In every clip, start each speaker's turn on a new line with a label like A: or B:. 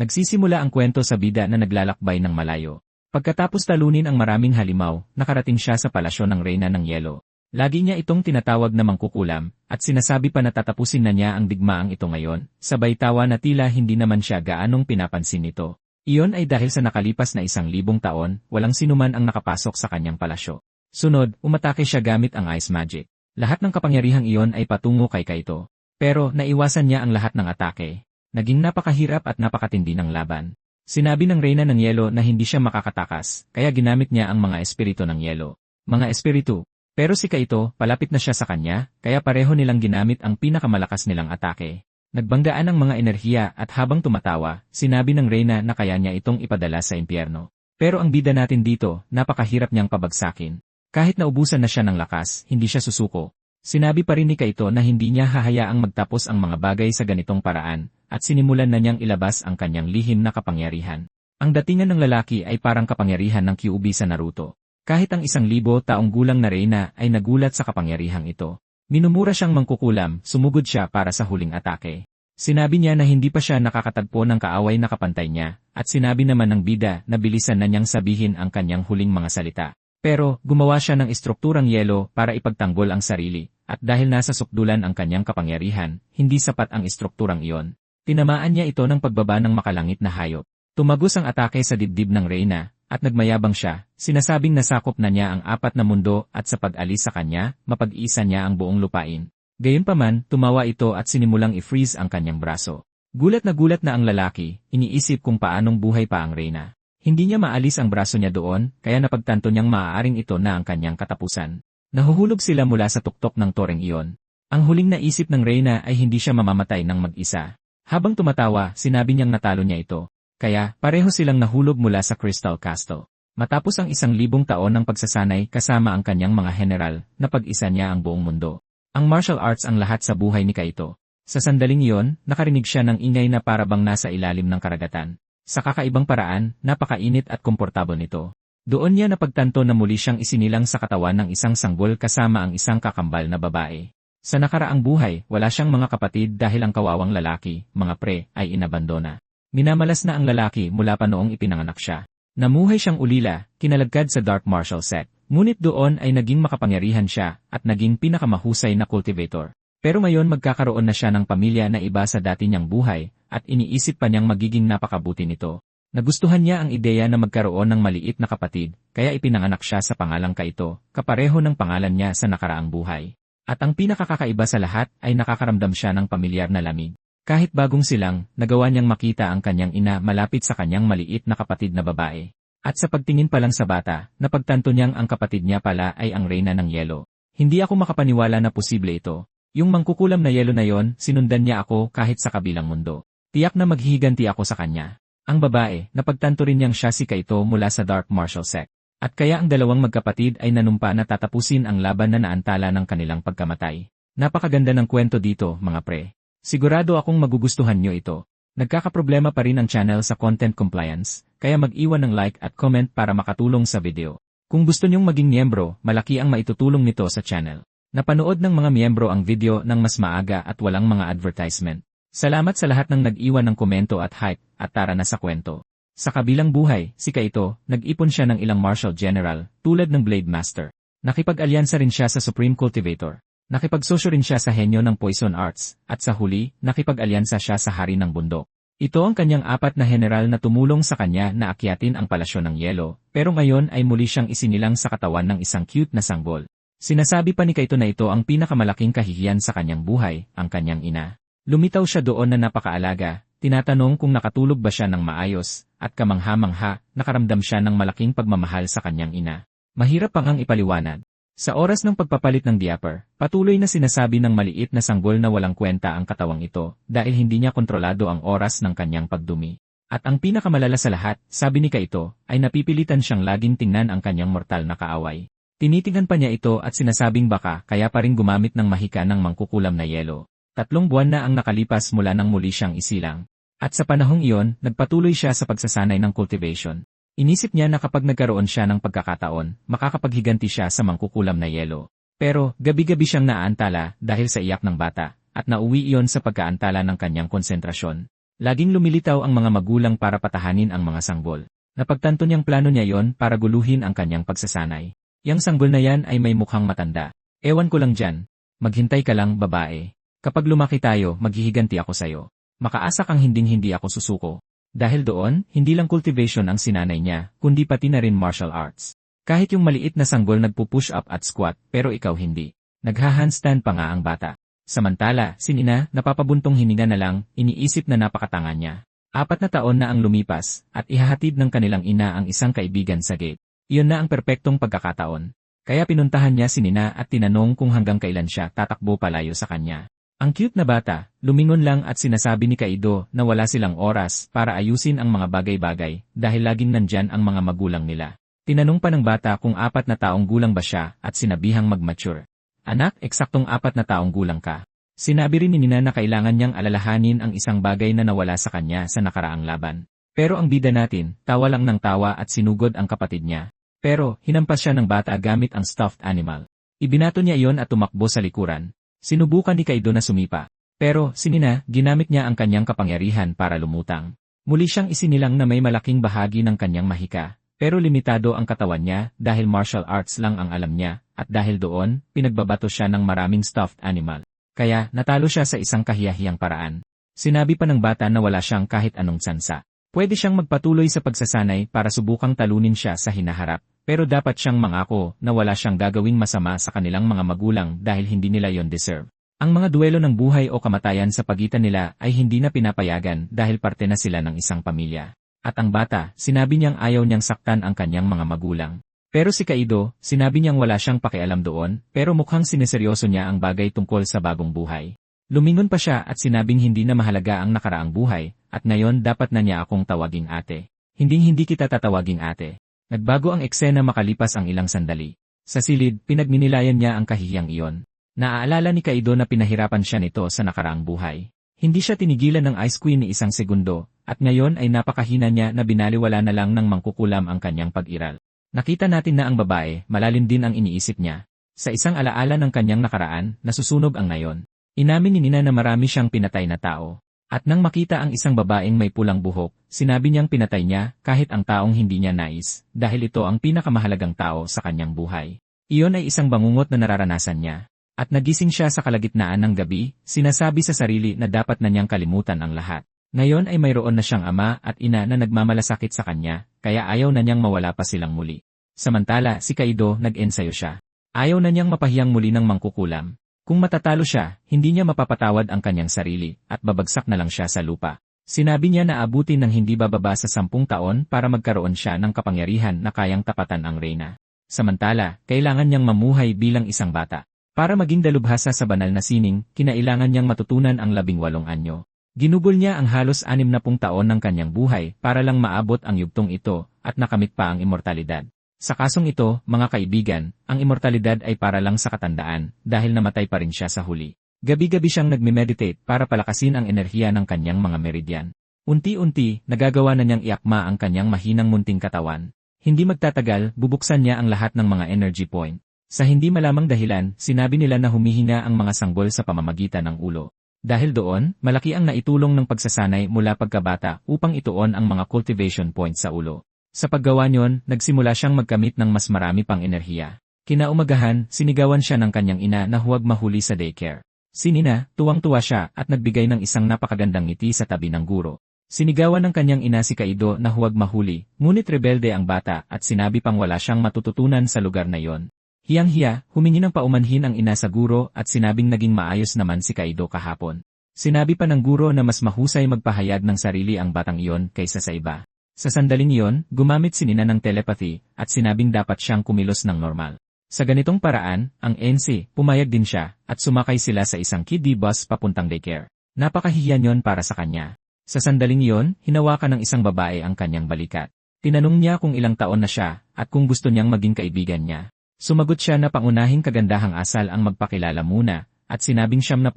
A: Nagsisimula ang kwento sa bida na naglalakbay ng malayo. Pagkatapos talunin ang maraming halimaw, nakarating siya sa palasyo ng Reyna ng Yelo. Lagi niya itong tinatawag na mangkukulam, at sinasabi pa na tatapusin na niya ang digmaang ito ngayon, sabay tawa na tila hindi naman siya gaanong pinapansin nito. Iyon ay dahil sa nakalipas na 1,000 taon, walang sinuman ang nakapasok sa kanyang palasyo. Sunod, umatake siya gamit ang Ice Magic. Lahat ng kapangyarihang iyon ay patungo kay Kaito. Pero naiwasan niya ang lahat ng atake. Naging napakahirap at napakatindi ng laban. Sinabi ng Reyna ng Yelo na hindi siya makakatakas, kaya ginamit niya ang mga espiritu ng Yelo. Mga espiritu. Pero si Kaito, palapit na siya sa kanya, kaya pareho nilang ginamit ang pinakamalakas nilang atake. Nagbanggaan ang mga enerhiya at habang tumatawa, sinabi ng Reyna na kaya niya itong ipadala sa impyerno. Pero ang bida natin dito, napakahirap niyang pabagsakin. Kahit naubusan na siya ng lakas, hindi siya susuko. Sinabi pa rin ni Kaito na hindi niya hahayaang magtapos ang mga bagay sa ganitong paraan, at sinimulan na niyang ilabas ang kanyang lihim na kapangyarihan. Ang datingan ng lalaki ay parang kapangyarihan ng Kyuubi sa Naruto. Kahit ang 1,000 taong gulang na Reyna ay nagulat sa kapangyarihang ito. Minumura siyang mangkukulam, sumugod siya para sa huling atake. Sinabi niya na hindi pa siya nakakatagpo ng kaaway na kapantay niya, at sinabi naman ng bida na bilisan na niyang sabihin ang kanyang huling mga salita. Pero, gumawa siya ng istrukturang yelo para ipagtanggol ang sarili, at dahil nasa sukdulan ang kanyang kapangyarihan, hindi sapat ang istrukturang iyon. Tinamaan niya ito ng pagbaba ng makalangit na hayop. Tumagos ang atake sa dibdib ng Reyna, at nagmayabang siya, sinasabing nasakop na niya ang 4 na mundo at sa pag-alis sa kanya, mapag-isa niya ang buong lupain. Gayunpaman, tumawa ito at sinimulang i-freeze ang kanyang braso. Gulat na ang lalaki, iniisip kung paanong buhay pa ang Reyna. Hindi niya maalis ang braso niya doon, kaya napagtanto niyang maaaring ito na ang kanyang katapusan. Nahuhulog sila mula sa tuktok ng toreng iyon. Ang huling naisip ng Reyna ay hindi siya mamamatay ng mag-isa. Habang tumatawa, sinabi niyang natalo niya ito. Kaya, pareho silang nahulog mula sa Crystal Castle. Matapos ang 1,000 taon ng pagsasanay kasama ang kanyang mga general, napag-isa niya ang buong mundo. Ang martial arts ang lahat sa buhay ni Kaito. Sa sandaling iyon, nakarinig siya ng ingay na parabang nasa ilalim ng karagatan. Sa kakaibang paraan, napakainit at komportable nito. Doon niya napagtanto na muli siyang isinilang sa katawan ng isang sanggol kasama ang isang kakambal na babae. Sa nakaraang buhay, wala siyang mga kapatid dahil ang kawawang lalaki, mga pre, ay inabandona. Minamalas na ang lalaki mula pa noong ipinanganak siya. Namuhay siyang ulila, kinalagkad sa Dark Martial Sect. Ngunit doon ay naging makapangyarihan siya at naging pinakamahusay na cultivator. Pero ngayon magkakaroon na siya ng pamilya na iba sa dati niyang buhay at iniisip pa niyang magiging napakabuti nito. Nagustuhan niya ang ideya na magkaroon ng maliit na kapatid, kaya ipinanganak siya sa pangalang Kaito, kapareho ng pangalan niya sa nakaraang buhay. At ang pinakakakaiba sa lahat ay nakakaramdam siya ng pamilyar na lamig. Kahit bagong silang, nagawa niyang makita ang kanyang ina malapit sa kanyang maliit na kapatid na babae. At sa pagtingin pa lang sa bata, napagtanto niyang ang kapatid niya pala ay ang Reyna ng Yelo. Hindi ako makapaniwala na posible ito. Yung mangkukulam na yelo na yon, sinundan niya ako kahit sa kabilang mundo. Tiyak na maghihiganti ako sa kanya. Ang babae, napagtanto rin niyang siya si Kaito mula sa Dark Martial Sect. At kaya ang dalawang magkapatid ay nanumpa na tatapusin ang laban na naantala ng kanilang pagkamatay. Napakaganda ng kwento dito, mga pre. Sigurado akong magugustuhan niyo ito. Nagkakaproblema pa rin ang channel sa content compliance, kaya mag-iwan ng like at comment para makatulong sa video. Kung gusto niyong maging miyembro, malaki ang maitutulong nito sa channel. Napanood ng mga miyembro ang video ng mas maaga at walang mga advertisement. Salamat sa lahat ng nag-iwan ng komento at hype, at tara na sa kwento. Sa kabilang buhay, si Kaito, nag-ipon siya ng ilang martial general, tulad ng Blade Master. Nakipag-alyansa rin siya sa Supreme Cultivator. Nakipagsosyo rin siya sa henyo ng Poison Arts, at sa huli, nakipag-alyansa siya sa Hari ng Bundok. Ito ang kanyang 4 na general na tumulong sa kanya na akyatin ang palasyo ng Yelo, pero ngayon ay muli siyang isinilang sa katawan ng isang cute na sanggol. Sinasabi pa ni Kaito na ito ang pinakamalaking kahihiyan sa kanyang buhay, ang kanyang ina. Lumitaw siya doon na napakaalaga, tinatanong kung nakatulog ba siya ng maayos, at kamangha-mangha, nakaramdam siya ng malaking pagmamahal sa kanyang ina. Mahirap pang ang ipaliwanag. Sa oras ng pagpapalit ng diaper, patuloy na sinasabi ng maliit na sanggol na walang kwenta ang katawang ito dahil hindi niya kontrolado ang oras ng kanyang pagdumi. At ang pinakamalala sa lahat, sabi ni Kaito, ay napipilitan siyang laging tingnan ang kanyang mortal na kaaway. Tinitingnan pa niya ito at sinasabing baka kaya pa rin gumamit ng mahika ng mangkukulam na yelo. 3 buwan na ang nakalipas mula nang muli siyang isilang. At sa panahong iyon, nagpatuloy siya sa pagsasanay ng cultivation. Inisip niya na kapag nagkaroon siya ng pagkakataon, makakapaghiganti siya sa mangkukulam na yelo. Pero, gabi-gabi siyang naantala dahil sa iyak ng bata, at nauwi iyon sa pagkaantala ng kanyang konsentrasyon. Laging lumilitaw ang mga magulang para patahanin ang mga sanggol. Napagtanto niyang plano niya yon para guluhin ang kanyang pagsasanay. Yang sanggol na yan ay may mukhang matanda. Ewan ko lang dyan. Maghintay ka lang, babae. Kapag lumaki tayo, maghihiganti ako sa'yo. Makaasa kang hinding-hindi ako susuko. Dahil doon, hindi lang cultivation ang sinanay niya, kundi pati na rin martial arts. Kahit yung maliit na sanggol nagpo-push up at squat, pero ikaw hindi. Nagha-handstand pa nga ang bata. Samantala, si Nina, napapabuntong hininga na lang, iniisip na napakatanga niya. 4 na taon na ang lumipas, at ihahatid ng kanilang ina ang isang kaibigan sa gate. Iyon na ang perpektong pagkakataon. Kaya pinuntahan niya si Nina at tinanong kung hanggang kailan siya tatakbo palayo sa kanya. Ang cute na bata, lumingon lang at sinasabi ni Kaido na wala silang oras para ayusin ang mga bagay-bagay dahil laging nandyan ang mga magulang nila. Tinanong pa ng bata kung 4 na taong gulang ba siya at sinabihang mag-mature. Anak, eksaktong 4 na taong gulang ka. Sinabi rin ni Nina na kailangan niyang alalahanin ang isang bagay na nawala sa kanya sa nakaraang laban. Pero ang bida natin, tawa lang ng tawa at sinugod ang kapatid niya. Pero, hinampas siya ng bata gamit ang stuffed animal. Ibinato niya iyon at tumakbo sa likuran. Sinubukan ni Kaido na sumipa. Pero, si Nina, ginamit niya ang kanyang kapangyarihan para lumutang. Muli siyang isinilang na may malaking bahagi ng kanyang mahika. Pero limitado ang katawan niya dahil martial arts lang ang alam niya, at dahil doon, pinagbabato siya ng maraming stuffed animal. Kaya, natalo siya sa isang kahiyahiyang paraan. Sinabi pa ng bata na wala siyang kahit anong tsansa. Pwede siyang magpatuloy sa pagsasanay para subukang talunin siya sa hinaharap, pero dapat siyang mangako na wala siyang gagawing masama sa kanilang mga magulang dahil hindi nila yon deserve. Ang mga duelo ng buhay o kamatayan sa pagitan nila ay hindi na pinapayagan dahil parte na sila ng isang pamilya. At ang bata, sinabi niyang ayaw niyang saktan ang kanyang mga magulang. Pero si Kaido, sinabi niyang wala siyang pakialam doon, pero mukhang sineseryoso niya ang bagay tungkol sa bagong buhay. Lumingon pa siya at sinabing hindi na mahalaga ang nakaraang buhay, at ngayon dapat na niya akong tawaging ate. Hinding-hindi kita tatawaging ate. Nagbago ang eksena makalipas ang ilang sandali. Sa silid, pinagminilayan niya ang kahiyang iyon. Naaalala ni Kaido na pinahirapan siya nito sa nakaraang buhay. Hindi siya tinigilan ng Ice Queen ni isang segundo, at ngayon ay napakahina niya na binaliwala na lang ng mangkukulam ang kanyang pag-iral. Nakita natin na ang babae, malalim din ang iniisip niya. Sa isang alaala ng kanyang nakaraan, nasusunog ang ngayon. Inamin ni Nina na marami siyang pinatay na tao. At nang makita ang isang babaeng may pulang buhok, sinabi niyang pinatay niya kahit ang taong hindi niya nais, dahil ito ang pinakamahalagang tao sa kanyang buhay. Iyon ay isang bangungot na nararanasan niya. At nagising siya sa kalagitnaan ng gabi, sinasabi sa sarili na dapat na niyang kalimutan ang lahat. Ngayon ay mayroon na siyang ama at ina na nagmamalasakit sa kanya, kaya ayaw na niyang mawala pa silang muli. Samantala, si Kaido nag-ensayo siya. Ayaw na niyang mapahiyang muli ng mangkukulam. Kung matatalo siya, hindi niya mapapatawad ang kanyang sarili, at babagsak na lang siya sa lupa. Sinabi niya na abutin ng hindi bababa sa 10 taon para magkaroon siya ng kapangyarihan na kayang tapatan ang reyna. Samantala, kailangan niyang mamuhay bilang isang bata. Para maging dalubhasa sa banal na sining, kinailangan niyang matutunan ang 18 anyo. Ginugol niya ang halos 60 taon ng kanyang buhay para lang maabot ang yugtong ito at nakamit pa ang immortalidad. Sa kasong ito, mga kaibigan, ang immortalidad ay para lang sa katandaan dahil namatay pa rin siya sa huli. Gabi-gabi siyang nagme-meditate para palakasin ang enerhiya ng kanyang mga meridian. Unti-unti, nagagawa na niyang iakma ang kanyang mahinang munting katawan. Hindi magtatagal, bubuksan niya ang lahat ng mga energy point. Sa hindi malamang dahilan, sinabi nila na humihinga ang mga sanggol sa pamamagitan ng ulo. Dahil doon, malaki ang naitulong ng pagsasanay mula pagkabata upang ituon ang mga cultivation points sa ulo. Sa paggawa niyon, nagsimula siyang magkamit ng mas marami pang enerhiya. Kinaumagahan, sinigawan siya ng kanyang ina na huwag mahuli sa daycare. Si Nina, tuwang-tuwa siya at nagbigay ng isang napakagandang ngiti sa tabi ng guro. Sinigawan ng kanyang ina si Kaido na huwag mahuli, ngunit rebelde ang bata at sinabi pang wala siyang matututunan sa lugar na yon. Hiyang-hiya, humingi ng paumanhin ang ina sa guro at sinabing naging maayos naman si Kaido kahapon. Sinabi pa ng guro na mas mahusay magpahayag ng sarili ang batang iyon kaysa sa iba. Sa sandaling iyon, gumamit si Nina ng telepathy at sinabing dapat siyang kumilos ng normal. Sa ganitong paraan, ang NC, pumayag din siya at sumakay sila sa isang kiddie bus papuntang daycare. Napakahihiyan yon para sa kanya. Sa sandaling iyon, hinawakan ng isang babae ang kanyang balikat. Tinanong niya kung ilang taon na siya at kung gusto niyang maging kaibigan niya. Sumagot siya na pangunahing kagandahang asal ang magpakilala muna, at sinabing 76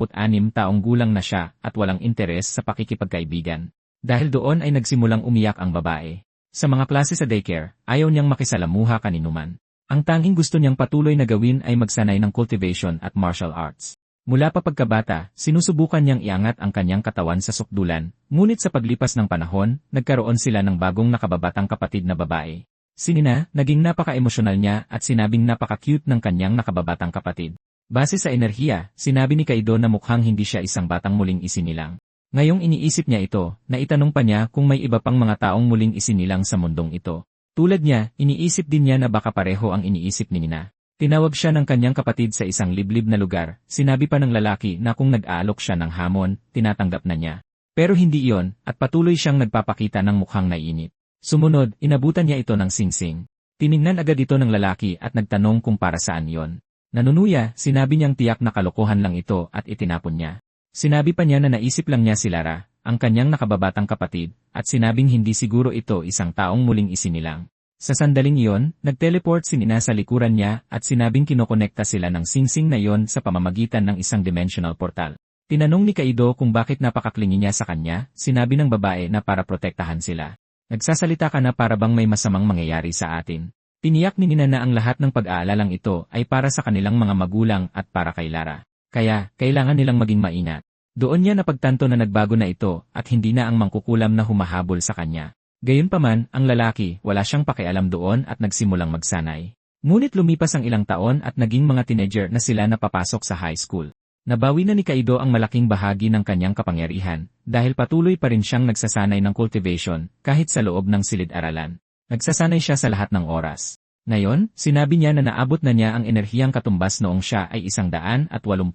A: taong gulang na siya at walang interes sa pakikipagkaibigan. Dahil doon ay nagsimulang umiyak ang babae. Sa mga klase sa daycare, ayaw niyang makisalamuha kaninuman. Ang tanging gusto niyang patuloy na gawin ay magsanay ng cultivation at martial arts. Mula pa pagkabata, sinusubukan niyang iangat ang kanyang katawan sa sukdulan, ngunit sa paglipas ng panahon, nagkaroon sila ng bagong nakababatang kapatid na babae. Si Nina, naging napaka-emosyonal niya at sinabing napaka-cute ng kanyang nakababatang kapatid. Base sa enerhiya, sinabi ni Kaido na mukhang hindi siya isang batang muling isinilang. Ngayong iniisip niya ito, naitanong pa niya kung may iba pang mga taong muling isinilang sa mundong ito. Tulad niya, iniisip din niya na baka pareho ang iniisip ni Nina. Tinawag siya ng kanyang kapatid sa isang liblib na lugar, sinabi pa ng lalaki na kung nag-aalok siya ng hamon, tinatanggap na niya. Pero hindi iyon, at patuloy siyang nagpapakita ng mukhang naiinip. Sumunod, inabutan niya ito ng singsing. Tiningnan agad ito ng lalaki at nagtanong kung para saan iyon. Nanunuya, sinabi niyang tiyak na kalokohan lang ito at itinapon niya. Sinabi pa niya na naisip lang niya si Lara, ang kanyang nakababatang kapatid, at sinabing hindi siguro ito isang taong muling isinilang. Sa sandaling iyon, nag-teleport si Nina sa likuran niya at sinabing kinokonekta sila ng singsing na iyon sa pamamagitan ng isang dimensional portal. Tinanong ni Kaido kung bakit napakaklingi niya sa kanya, sinabi ng babae na para protektahan sila. Nagsasalita ka na para bang may masamang mangyayari sa atin. Tiniyak ni Nina na ang lahat ng pag-aalalang ito ay para sa kanilang mga magulang at para kay Lara. Kaya, kailangan nilang maging maingat. Doon niya napagtanto na nagbago na ito at hindi na ang mangkukulam na humahabol sa kanya. Gayunpaman, ang lalaki, wala siyang pakialam doon at nagsimulang magsanay. Ngunit lumipas ang ilang taon at naging mga teenager na sila na papasok sa high school. Nabawi na ni Kaido ang malaking bahagi ng kanyang kapangyarihan, dahil patuloy pa rin siyang nagsasanay ng cultivation, kahit sa loob ng silid-aralan. Nagsasanay siya sa lahat ng oras. Ngayon, sinabi niya na naabot na niya ang enerhiyang katumbas noong siya ay 180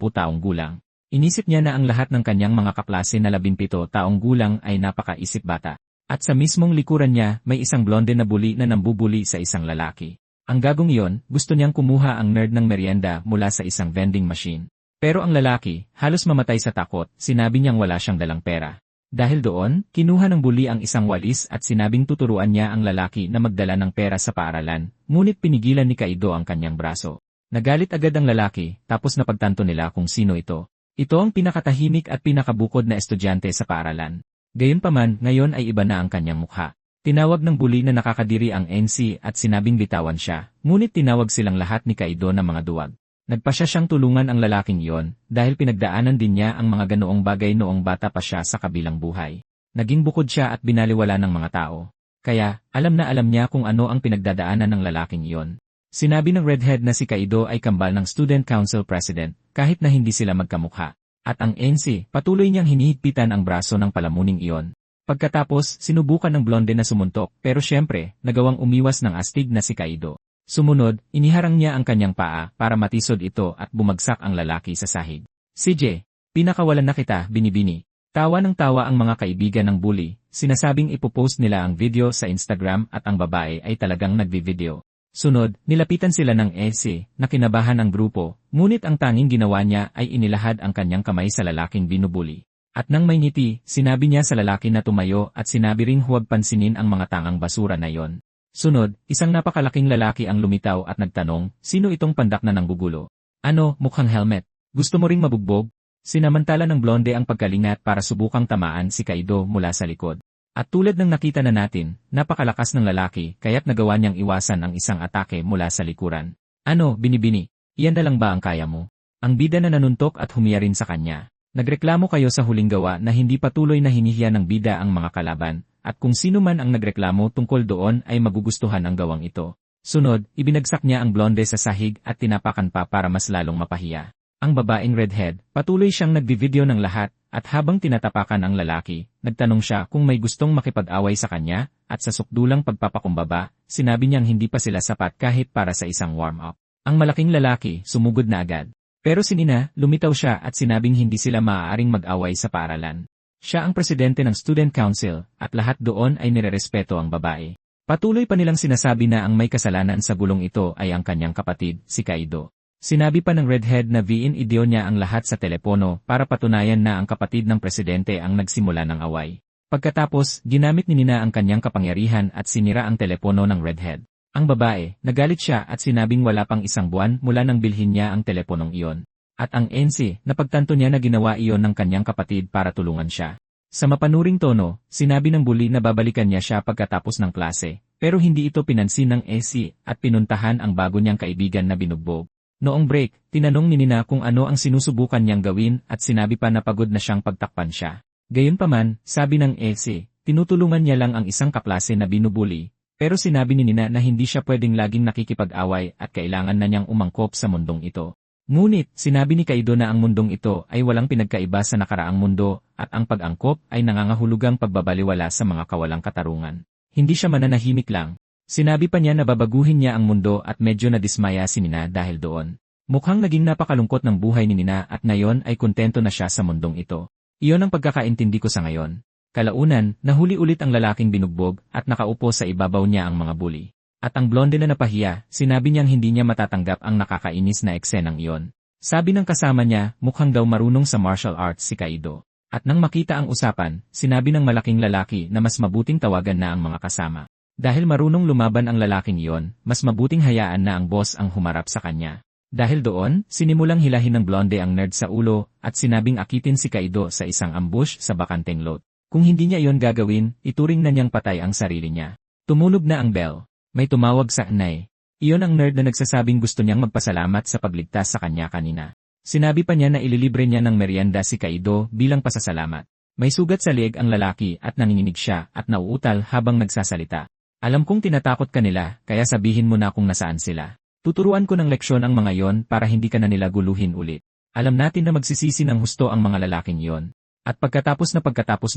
A: taong gulang. Inisip niya na ang lahat ng kanyang mga kaklase na 17 taong gulang ay napakaisip bata. At sa mismong likuran niya, may isang blonde na bully na nambubuli sa isang lalaki. Ang gagong iyon, gusto niyang kumuha ang nerd ng merienda mula sa isang vending machine. Pero ang lalaki, halos mamatay sa takot, sinabi niyang wala siyang dalang pera. Dahil doon, kinuha ng bully ang isang walis at sinabing tuturuan niya ang lalaki na magdala ng pera sa paaralan, ngunit pinigilan ni Kaido ang kanyang braso. Nagalit agad ang lalaki, tapos napagtanto nila kung sino ito. Ito ang pinakatahimik at pinakabukod na estudyante sa paaralan. Gayunpaman, ngayon ay iba na ang kanyang mukha. Tinawag ng bully na nakakadiri ang NC at sinabing bitawan siya, ngunit tinawag silang lahat ni Kaido na mga duwag. Nagpasya siyang tulungan ang lalaking iyon, dahil pinagdaanan din niya ang mga ganoong bagay noong bata pa siya sa kabilang buhay. Naging bukod siya at binaliwala ng mga tao. Kaya, alam na alam niya kung ano ang pinagdadaanan ng lalaking iyon. Sinabi ng redhead na si Kaido ay kambal ng Student Council President, kahit na hindi sila magkamukha. At ang NC, patuloy niyang hinihigpitan ang braso ng palamuning iyon. Pagkatapos, sinubukan ng blonde na sumuntok, pero syempre, nagawang umiwas ng astig na si Kaido. Sumunod, iniharang niya ang kanyang paa para matisod ito at bumagsak ang lalaki sa sahig. CJ, pinakawalan na kita, binibini. Tawa ng tawa ang mga kaibigan ng bully, sinasabing ipopost nila ang video sa Instagram at ang babae ay talagang nagbi-video. Sunod, nilapitan sila ng EC, na kinabahan ang grupo, ngunit ang tanging ginawa niya ay inilahad ang kanyang kamay sa lalaking binubuli. At nang may ngiti, sinabi niya sa lalaki na tumayo at sinabi ring huwag pansinin ang mga tangang basura na yon. Sunod, isang napakalaking lalaki ang lumitaw at nagtanong, sino itong pandak na nanggugulo? Ano, mukhang helmet? Gusto mo ring mabugbog? Sinamantala ng blonde ang pagkalingat para subukang tamaan si Kaido mula sa likod. At tulad ng nakita na natin, napakalakas ng lalaki kaya't nagawa niyang iwasan ang isang atake mula sa likuran. Ano, binibini? Iyan na lang ba ang kaya mo? Ang bida na nanuntok at humiyarin sa kanya. Nagreklamo kayo sa huling gawa na hindi patuloy na hinihiya ng bida ang mga kalaban, at kung sino man ang nagreklamo tungkol doon ay magugustuhan ang gawang ito. Sunod, ibinagsak niya ang blonde sa sahig at tinapakan pa para mas lalong mapahiya. Ang babaeng redhead, patuloy siyang nagbi-video ng lahat, at habang tinatapakan ang lalaki, nagtanong siya kung may gustong makipag-away sa kanya, at sa sukdulang pagpapakumbaba, sinabi niyang hindi pa sila sapat kahit para sa isang warm-up. Ang malaking lalaki, sumugod na agad. Pero si Nina, lumitaw siya at sinabing hindi sila maaaring mag-away sa paaralan. Siya ang presidente ng Student Council, at lahat doon ay nirerespeto ang babae. Patuloy pa nilang sinasabi na ang may kasalanan sa gulong ito ay ang kanyang kapatid, si Kaido. Sinabi pa ng redhead na in-ideo niya ang lahat sa telepono para patunayan na ang kapatid ng presidente ang nagsimula ng away. Pagkatapos, ginamit ni Nina ang kanyang kapangyarihan at sinira ang telepono ng redhead. Ang babae, nagalit siya at sinabing wala pang isang buwan mula nang bilhin niya ang teleponong iyon. At ang NC, napagtanto niya na ginawa iyon ng kanyang kapatid para tulungan siya. Sa mapanuring tono, sinabi ng bully na babalikan niya siya pagkatapos ng klase, pero hindi ito pinansin ng NC at pinuntahan ang bago niyang kaibigan na binugbog. Noong break, tinanong ni Nina kung ano ang sinusubukan niyang gawin at sinabi pa na pagod na siyang pagtakpan siya. Gayunpaman, sabi ng Elsie, tinutulungan niya lang ang isang kaklase na binubuli, pero sinabi ni Nina na hindi siya pwedeng laging nakikipag-away at kailangan na niyang umangkop sa mundong ito. Ngunit, sinabi ni Kaido na ang mundong ito ay walang pinagkaiba sa nakaraang mundo at ang pag-angkop ay nangangahulugang pagbabaliwala sa mga kawalang katarungan. Hindi siya mananahimik lang. Sinabi pa niya na babaguhin niya ang mundo at medyo nadismaya si Nina dahil doon. Mukhang naging napakalungkot ng buhay ni Nina at ngayon ay kontento na siya sa mundong ito. Iyon ang pagkakaintindi ko sa ngayon. Kalaunan, nahuli ulit ang lalaking binugbog at nakaupo sa ibabaw niya ang mga bully. At ang blonde na napahiya, sinabi niyang hindi niya matatanggap ang nakakainis na eksenang iyon. Sabi ng kasama niya, mukhang daw marunong sa martial arts si Kaido. At nang makita ang usapan, sinabi ng malaking lalaki na mas mabuting tawagan na ang mga kasama. Dahil marunong lumaban ang lalaking iyon, mas mabuting hayaan na ang boss ang humarap sa kanya. Dahil doon, sinimulang hilahin ng blonde ang nerd sa ulo at sinabing akitin si Kaido sa isang ambush sa bakanteng lot. Kung hindi niya iyon gagawin, ituring na niyang patay ang sarili niya. Tumunog na ang bell. May tumawag sa anay. Iyon ang nerd na nagsasabing gusto niyang magpasalamat sa pagligtas sa kanya kanina. Sinabi pa niya na ililibre niya ng merienda si Kaido bilang pasasalamat. May sugat sa leeg ang lalaki at nanginginig siya at nauutal habang nagsasalita. Alam kong tinatakot ka nila, kaya sabihin mo na kung nasaan sila. Tuturuan ko ng leksyon ang mga yon para hindi ka na nila guluhin ulit. Alam natin na magsisisi ng husto ang mga lalaking yon. At pagkatapos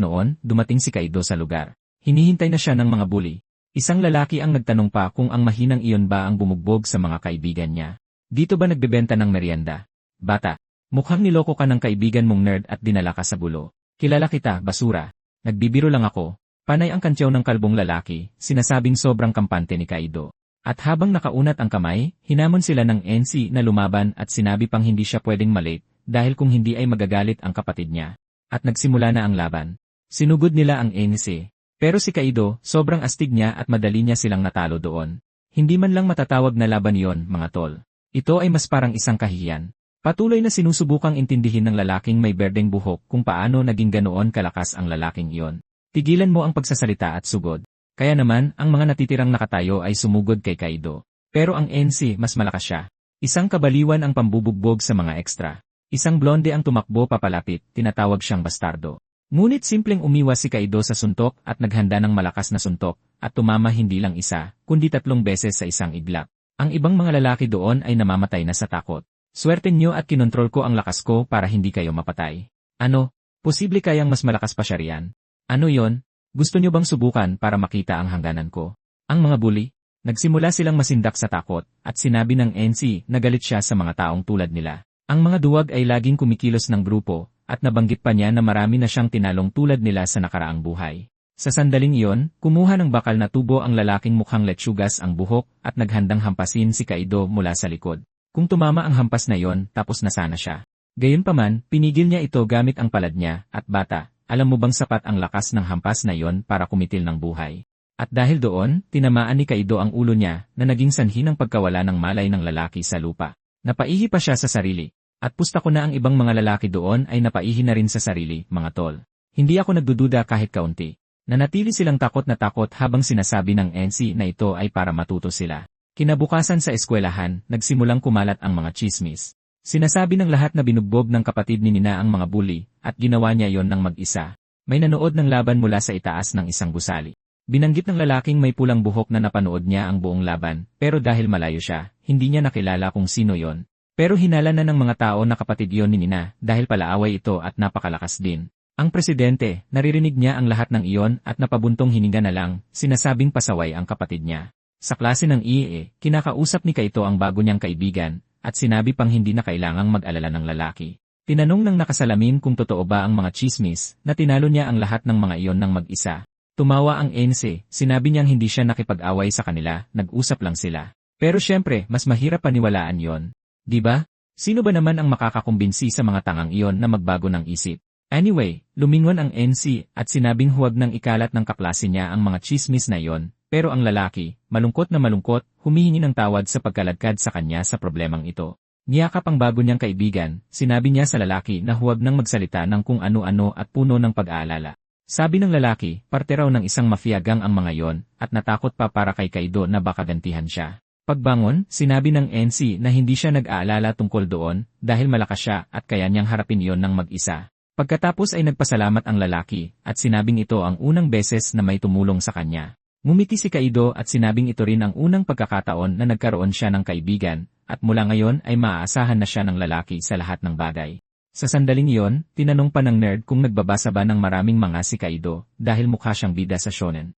A: noon, dumating si Kaido sa lugar. Hinihintay na siya ng mga bully. Isang lalaki ang nagtanong pa kung ang mahinang iyon ba ang bumugbog sa mga kaibigan niya. Dito ba nagbebenta ng merienda? Bata, mukhang niloko ka ng kaibigan mong nerd at dinala ka sa bulo. Kilala kita, basura. Nagbibiro lang ako. Panay ang kantyaw ng kalbong lalaki, sinasabing sobrang kampante ni Kaido. At habang nakaunat ang kamay, hinamon sila ng NC na lumaban at sinabi pang hindi siya pwedeng malate dahil kung hindi ay magagalit ang kapatid niya. At nagsimula na ang laban. Sinugod nila ang NC. Pero si Kaido, sobrang astig niya at madali niya silang natalo doon. Hindi man lang matatawag na laban yon, mga tol. Ito ay mas parang isang kahihiyan. Patuloy na sinusubukang intindihin ng lalaking may berdeng buhok kung paano naging ganoon kalakas ang lalaking iyon. Tigilan mo ang pagsasalita at sugod. Kaya naman, ang mga natitirang nakatayo ay sumugod kay Kaido. Pero ang NC mas malakas siya. Isang kabaliwan ang pambubugbog sa mga ekstra. Isang blonde ang tumakbo papalapit, tinatawag siyang bastardo. Ngunit simpleng umiwas si Kaido sa suntok at naghanda ng malakas na suntok, at tumama hindi lang isa, kundi 3 beses sa isang iglap. Ang ibang mga lalaki doon ay namamatay na sa takot. Swerte niyo at kinontrol ko ang lakas ko para hindi kayo mapatay. Ano? Posible kayang mas malakas pa siya riyan? Ano yon? Gusto niyo bang subukan para makita ang hangganan ko? Ang mga bully? Nagsimula silang masindak sa takot, at sinabi ng NC na galit siya sa mga taong tulad nila. Ang mga duwag ay laging kumikilos ng grupo, at nabanggit pa niya na marami na siyang tinalong tulad nila sa nakaraang buhay. Sa sandaling iyon, kumuha ng bakal na tubo ang lalaking mukhang letsugas ang buhok at naghandang hampasin si Kaido mula sa likod. Kung tumama ang hampas na iyon, tapos na sana siya. Gayunpaman, pinigil niya ito gamit ang palad niya, at bata, alam mo bang sapat ang lakas ng hampas na iyon para kumitil ng buhay? At dahil doon, tinamaan ni Kaido ang ulo niya na naging sanhi ng pagkawala ng malay ng lalaki sa lupa. Napaihi pa siya sa sarili. At pusta ko na ang ibang mga lalaki doon ay napaihi na rin sa sarili, mga tol. Hindi ako nagdududa kahit kaunti. Nanatili silang takot na takot habang sinasabi ng NC na ito ay para matuto sila. Kinabukasan sa eskwelahan, nagsimulang kumalat ang mga chismis. Sinasabi ng lahat na binugbog ng kapatid ni Nina ang mga bully, at ginawa niya yon ng mag-isa. May nanood ng laban mula sa itaas ng isang gusali. Binanggit ng lalaking may pulang buhok na napanood niya ang buong laban, pero dahil malayo siya, hindi niya nakilala kung sino yon. Pero hinala na ng mga tao na kapatid yon ni Nina dahil palaaway ito at napakalakas din. Ang presidente, naririnig niya ang lahat ng iyon at napabuntong hininga na lang, sinasabing pasaway ang kapatid niya. Sa klase ng IE, kinakausap ni Kaito ang bago niyang kaibigan, at sinabi pang hindi na kailangang mag-alala ng lalaki. Tinanong ng nakasalamin kung totoo ba ang mga chismis na tinalo niya ang lahat ng mga iyon ng mag-isa. Tumawa ang NC, sinabi niyang hindi siya nakipag-away sa kanila, nag-usap lang sila. Pero syempre, mas mahirap paniwalaan yon. Diba? Sino ba naman ang makakakumbinsi sa mga tangang iyon na magbago ng isip? Anyway, lumingon ang NC at sinabing huwag nang ikalat ng kaklase niya ang mga chismis na iyon, pero ang lalaki, malungkot na malungkot, humihingi ng tawad sa pagkaladkad sa kanya sa problemang ito. Niyakap ang bago niyang kaibigan, sinabi niya sa lalaki na huwag nang magsalita ng kung ano-ano at puno ng pag-aalala. Sabi ng lalaki, parte raw ng isang mafia gang ang mga iyon, at natakot pa para kay Kaido na baka gantihan siya. Pagbangon, sinabi ng NC na hindi siya nag-aalala tungkol doon dahil malakas siya at kaya niyang harapin iyon ng mag-isa. Pagkatapos ay nagpasalamat ang lalaki at sinabing ito ang unang beses na may tumulong sa kanya. Ngumiti si Kaido at sinabing ito rin ang unang pagkakataon na nagkaroon siya ng kaibigan at mula ngayon ay maaasahan na siya ng lalaki sa lahat ng bagay. Sa sandaling iyon, tinanong pa ng nerd kung nagbabasa ba ng maraming manga si Kaido dahil mukha siyang bida sa shonen.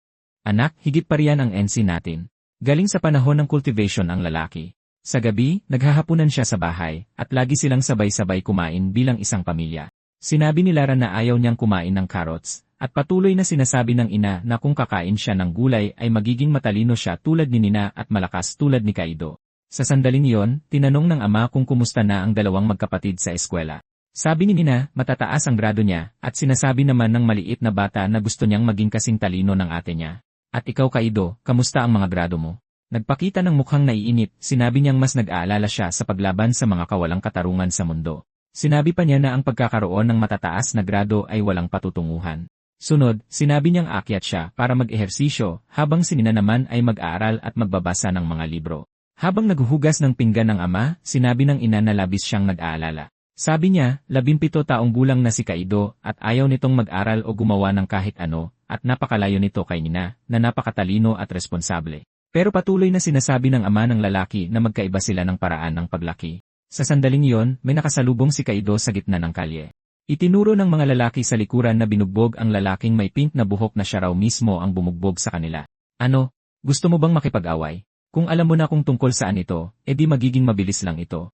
A: Anak, higit pa riyan ang NC natin. Galing sa panahon ng cultivation ang lalaki. Sa gabi, naghahapunan siya sa bahay at lagi silang sabay-sabay kumain bilang isang pamilya. Sinabi ni Lara na ayaw niyang kumain ng carrots, at patuloy na sinasabi ng ina na kung kakain siya ng gulay ay magiging matalino siya tulad ni Nina at malakas tulad ni Kaido. Sa sandaling iyon, tinanong ng ama kung kumusta na ang dalawang magkapatid sa eskwela. Sabi ni Nina, matataas ang grado niya, at sinasabi naman ng maliit na bata na gusto niyang maging kasing talino ng ate niya. At ikaw Kaido, kamusta ang mga grado mo? Nagpakita ng mukhang naiinip, sinabi niyang mas nag-aalala siya sa paglaban sa mga kawalang katarungan sa mundo. Sinabi pa niya na ang pagkakaroon ng matataas na grado ay walang patutunguhan. Sunod, sinabi niyang aakyat siya para mag-ehersisyo, habang si Nina naman ay mag-aaral at magbabasa ng mga libro. Habang naghuhugas ng pinggan ng ama, sinabi ng ina na labis siyang nag-aalala. Sabi niya, 17 taong gulang na si Kaido at ayaw nitong mag-aral o gumawa ng kahit ano, at napakalayo nito kay Nina, na napakatalino at responsable. Pero patuloy na sinasabi ng ama ng lalaki na magkaiba sila ng paraan ng paglaki. Sa sandaling iyon, may nakasalubong si Kaido sa gitna ng kalye. Itinuro ng mga lalaki sa likuran na binugbog ang lalaking may pink na buhok na siya raw mismo ang bumugbog sa kanila. Ano? Gusto mo bang makipag-away? Kung alam mo na kung tungkol saan ito, edi magiging mabilis lang ito.